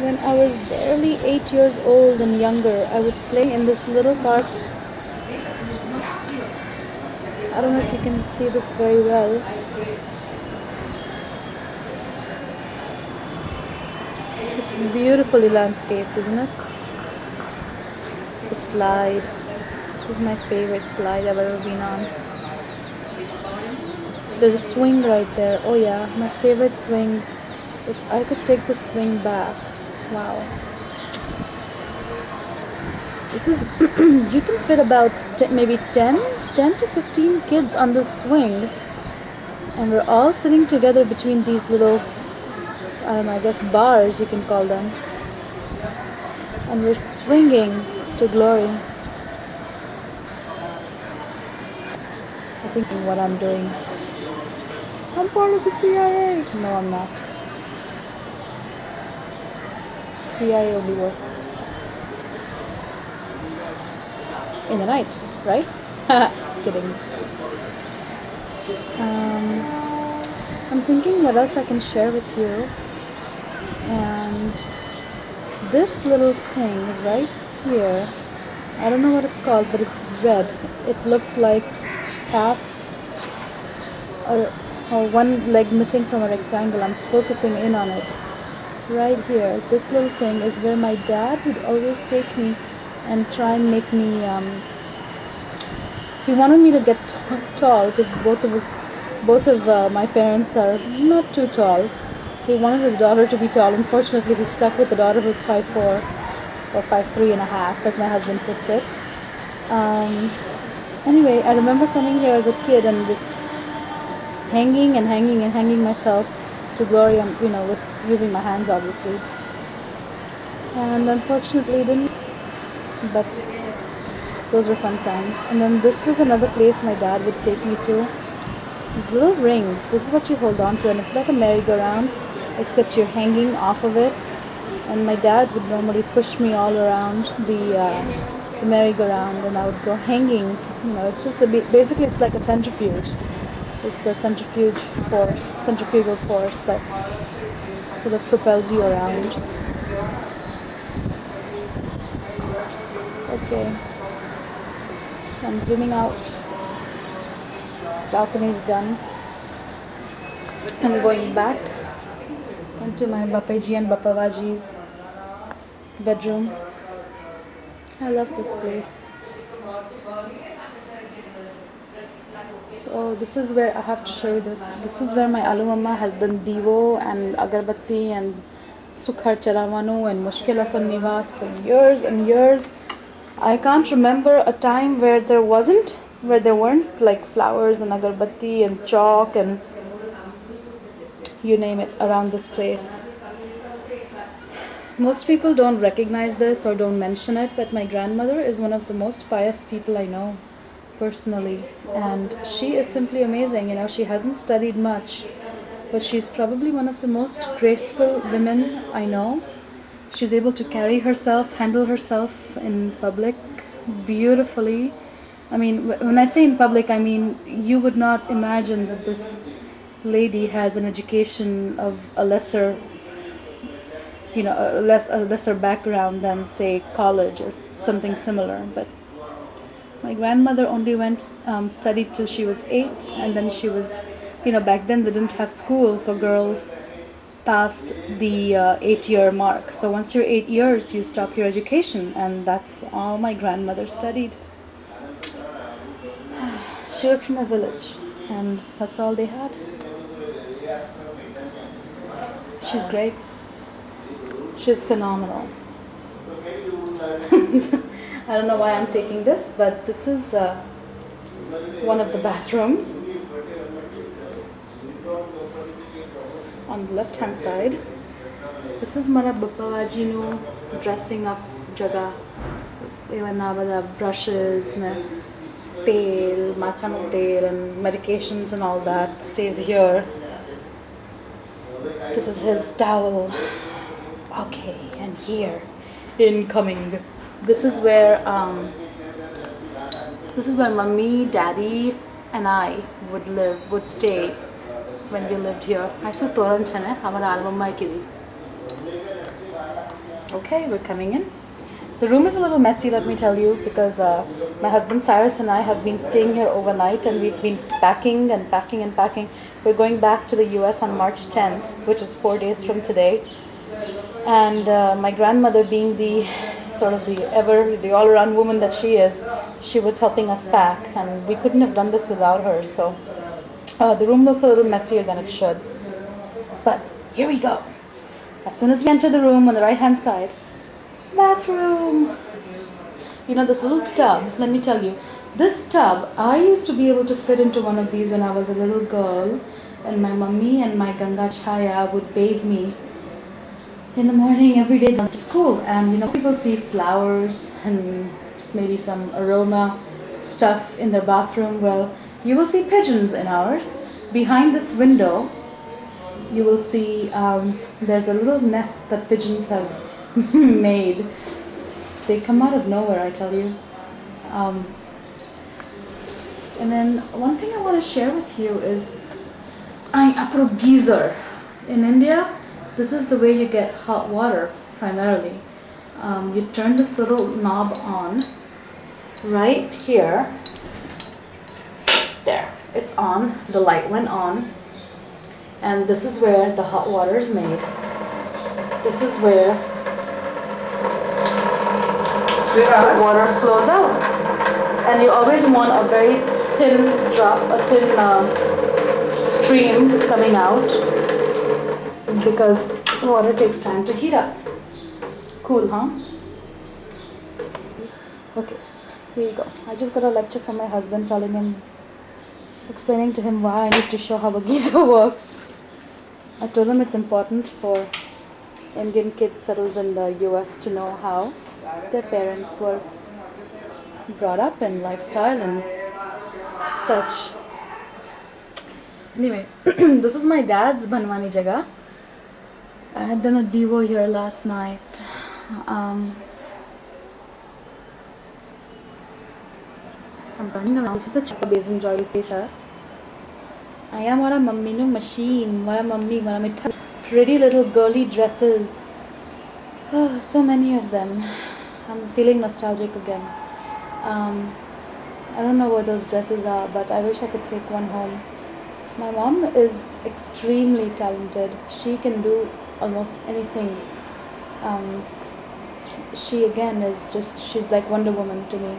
when I was barely 8 years old and younger. I would play in this little park. I don't know if you can see this very well. It's beautifully landscaped, isn't it? The slide. This is my favorite slide I've ever been on. There's a swing right there. Oh yeah, my favorite swing. If I could take the swing back. Wow. This is, you can fit about maybe 10 to 15 kids on this swing. And we're all sitting together between these little, I don't know, I guess bars you can call them. And we're swinging to glory. I think what I'm doing. I'm part of the CIA. No, I'm not. CIA only works in the night, right? Kidding. I'm thinking what else I can share with you. And this little thing right here, I don't know what it's called, but it's red. It looks like half or one leg missing from a rectangle. I'm focusing in on it. Right here, this little thing is where my dad would always take me and try and make me, he wanted me to get tall because both of my parents are not too tall. He wanted his daughter to be tall. Unfortunately, he stuck with the daughter who's 5'4" or 5'3.5", as my husband puts it. Anyway, I remember coming here as a kid and just hanging myself to glory, you know, with using my hands, obviously. And unfortunately, didn't. But those were fun times. And then this was another place my dad would take me to. These little rings. This is what you hold on to, and it's like a merry-go-round, except you're hanging off of it. And my dad would normally push me all around the merry-go-round, and I would go hanging. You know, it's just basically it's like a centrifuge. It's the centrifugal force that sort of propels you around. Okay, I'm zooming out. Balcony is done. I'm going back into my Bapaji and Bapawaji's bedroom. I love this place. Oh, this is where I have to show you this. This is where my AlooMamma has done Divo and Agarbatti and Sukhar Charavanu and Mushkila Sannivat for years and years. I can't remember a time where there weren't like flowers and Agarbatti and chalk and you name it around this place. Most people don't recognize this or don't mention it, but my grandmother is one of the most pious people I know. Personally, and she is simply amazing. You know, she hasn't studied much, but she's probably one of the most graceful women I know. She's able to carry herself, handle herself in public beautifully. I mean, when I say in public, I mean you would not imagine that this lady has an education of a lesser, you know, a lesser background than say college or something similar. But my grandmother only studied till she was 8, and then she was, you know, back then they didn't have school for girls past the 8-year mark. So once you're 8 years, you stop your education, and that's all my grandmother studied. She was from a village, and that's all they had. She's great. She's phenomenal. I don't know why I'm taking this, but this is one of the bathrooms on the left hand side. This is Mara Bapawajinu dressing up jaga. Even the brushes, tail, mathano tail, and medications and all that stays here. This is his towel. Okay, and here, incoming. This is where mummy, daddy, and I would stay when we lived here. I saw Toran chane, hamara AlooMamma kidi. Okay, we're coming in. The room is a little messy, let me tell you, because my husband Cyrus and I have been staying here overnight, and we've been packing and packing and packing. We're going back to the US on March 10th, which is 4 days from today. And my grandmother, being the all-around woman that she is, she was helping us pack, and we couldn't have done this without her. So the room looks a little messier than it should. But here we go. As soon as we enter the room, on the right-hand side, bathroom. You know, this little tub, let me tell you, this tub, I used to be able to fit into one of these when I was a little girl, and my mummy and my Ganga Chaya would bathe me in the morning every day to school. And you know, people see flowers and maybe some aroma stuff in their bathroom. Well, you will see pigeons in ours. Behind this window, you will see there's a little nest that pigeons have made. They come out of nowhere, I tell you. And then one thing I want to share with you is apro geyser. In India, this is the way you get hot water primarily. You turn this little knob on right here. There, it's on. The light went on. And this is where the hot water is made. This is where the water flows out. And you always want a very thin drop, a thin stream coming out, because water takes time to heat up. Cool, huh? Okay, here you go. I just got a lecture from my husband, explaining to him why I need to show how a geyser works. I told him it's important for Indian kids settled in the US to know how their parents were brought up and lifestyle and such. Anyway, this is my dad's Banwani Jaga. I had done a Devo here last night. I'm running around. This is the Chapa Basin Joy Pesha. I am a mummy no machine. What a mummy, what a pretty little girly dresses. Oh, so many of them. I'm feeling nostalgic again. I don't know what those dresses are, but I wish I could take one home. My mom is extremely talented. She can do almost anything. She again is she's like Wonder Woman to me.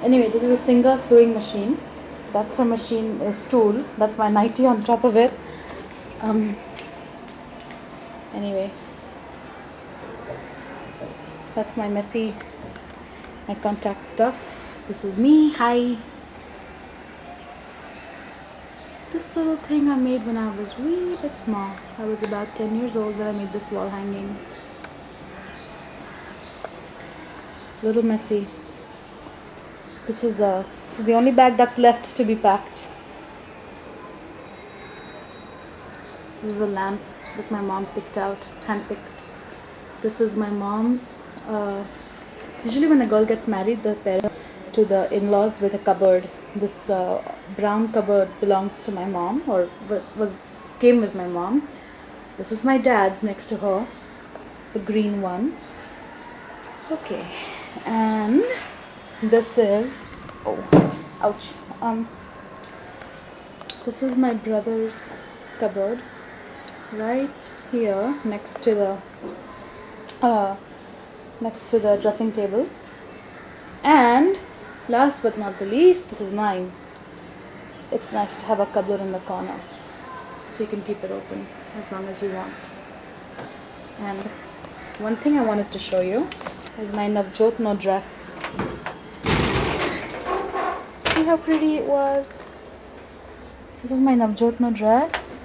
Anyway, this is a Singer sewing machine. That's her machine stool. That's my nightie on top of it. Anyway, that's my contact stuff. This is me. Hi. This little thing I made when I was really bit small. I was about 10 years old when I made this wall hanging. Little messy. This is the only bag that's left to be packed. This is a lamp that my mom picked out, handpicked. This is my mom's. Usually when a girl gets married, the parents to the in-laws with a cupboard. This brown cupboard belongs to my mom, or came with my mom. This is my dad's next to her, the green one. Okay, and this is, oh, ouch. This is my brother's cupboard, right here next to the dressing table. And last but not the least, this is mine. It's nice to have a cupboard in the corner, so you can keep it open as long as you want. And one thing I wanted to show you is my Navjotno dress. See how pretty it was? This is my Navjotno dress.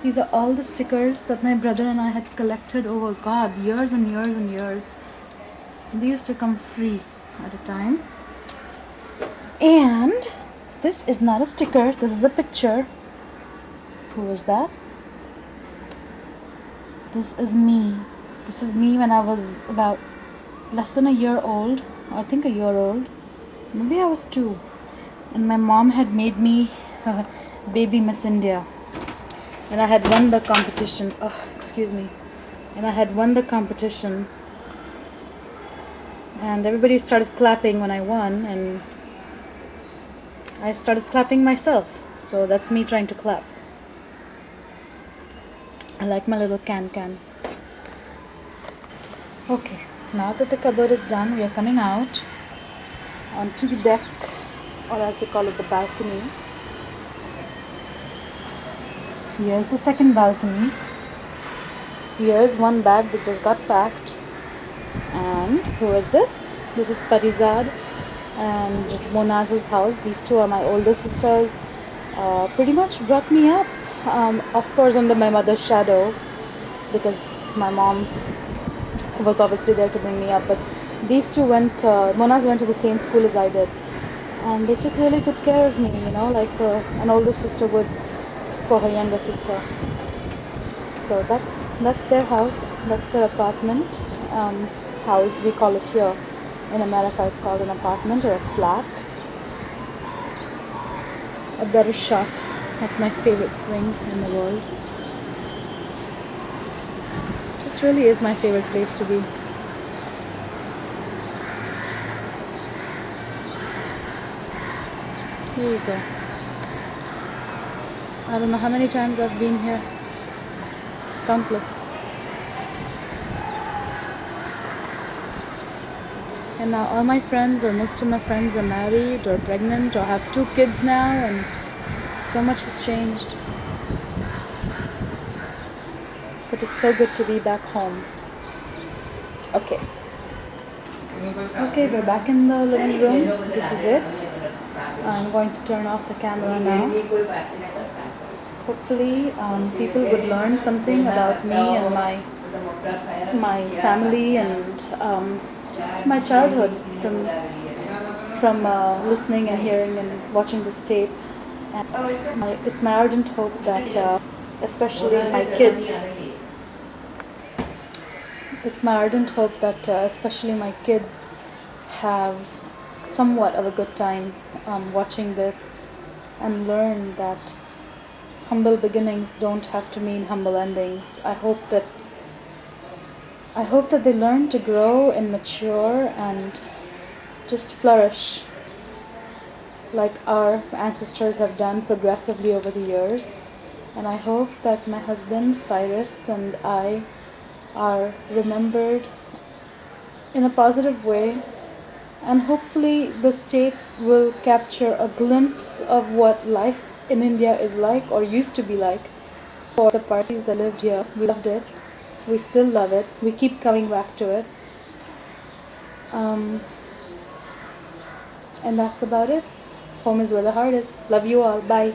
These are all the stickers that my brother and I had collected over, God, years and years and years. They used to come free at a time. And this is not a sticker, this is a picture. Who is that? This is me. This is me when I was about less than a year old, or I think a year old. Maybe I was 2. And my mom had made me baby Miss India. And I had won the competition. Oh, excuse me. And I had won the competition. And everybody started clapping when I won, and I started clapping myself. So that's me trying to clap. I like my little can. Okay, now that the cupboard is done, we are coming out onto the deck, or as they call it, the balcony. Here's the second balcony. Here's one bag that just got packed. And who is this? This is Parizad and Monaz's house. These two are my older sisters. Pretty much brought me up, of course under my mother's shadow, because my mom was obviously there to bring me up. But these two Monaz went to the same school as I did, and they took really good care of me, you know, like an older sister would for her younger sister. So that's their house, that's their apartment. House, we call it here. In America it's called an apartment or a flat. A better shot at my favorite swing in the world. This really is my favorite place to be. Here you go. I don't know how many times I've been here. Countless. And now all my friends, or most of my friends, are married or pregnant or have 2 kids now, and so much has changed. But it's so good to be back home. Okay. Okay, we're back in the living room. This is it. I'm going to turn off the camera now. Hopefully people would learn something about me and my family and just my childhood from listening and hearing and watching this tape. And it's my ardent hope that especially my kids have somewhat of a good time watching this and learn that humble beginnings don't have to mean humble endings. I hope that they learn to grow and mature and just flourish like our ancestors have done progressively over the years. And I hope that my husband Cyrus and I are remembered in a positive way, and hopefully this tape will capture a glimpse of what life in India is like, or used to be like, for the Parsis that lived here. We loved it. We still love it. We keep coming back to it. And that's about it. Home is where the heart is. Love you all. Bye.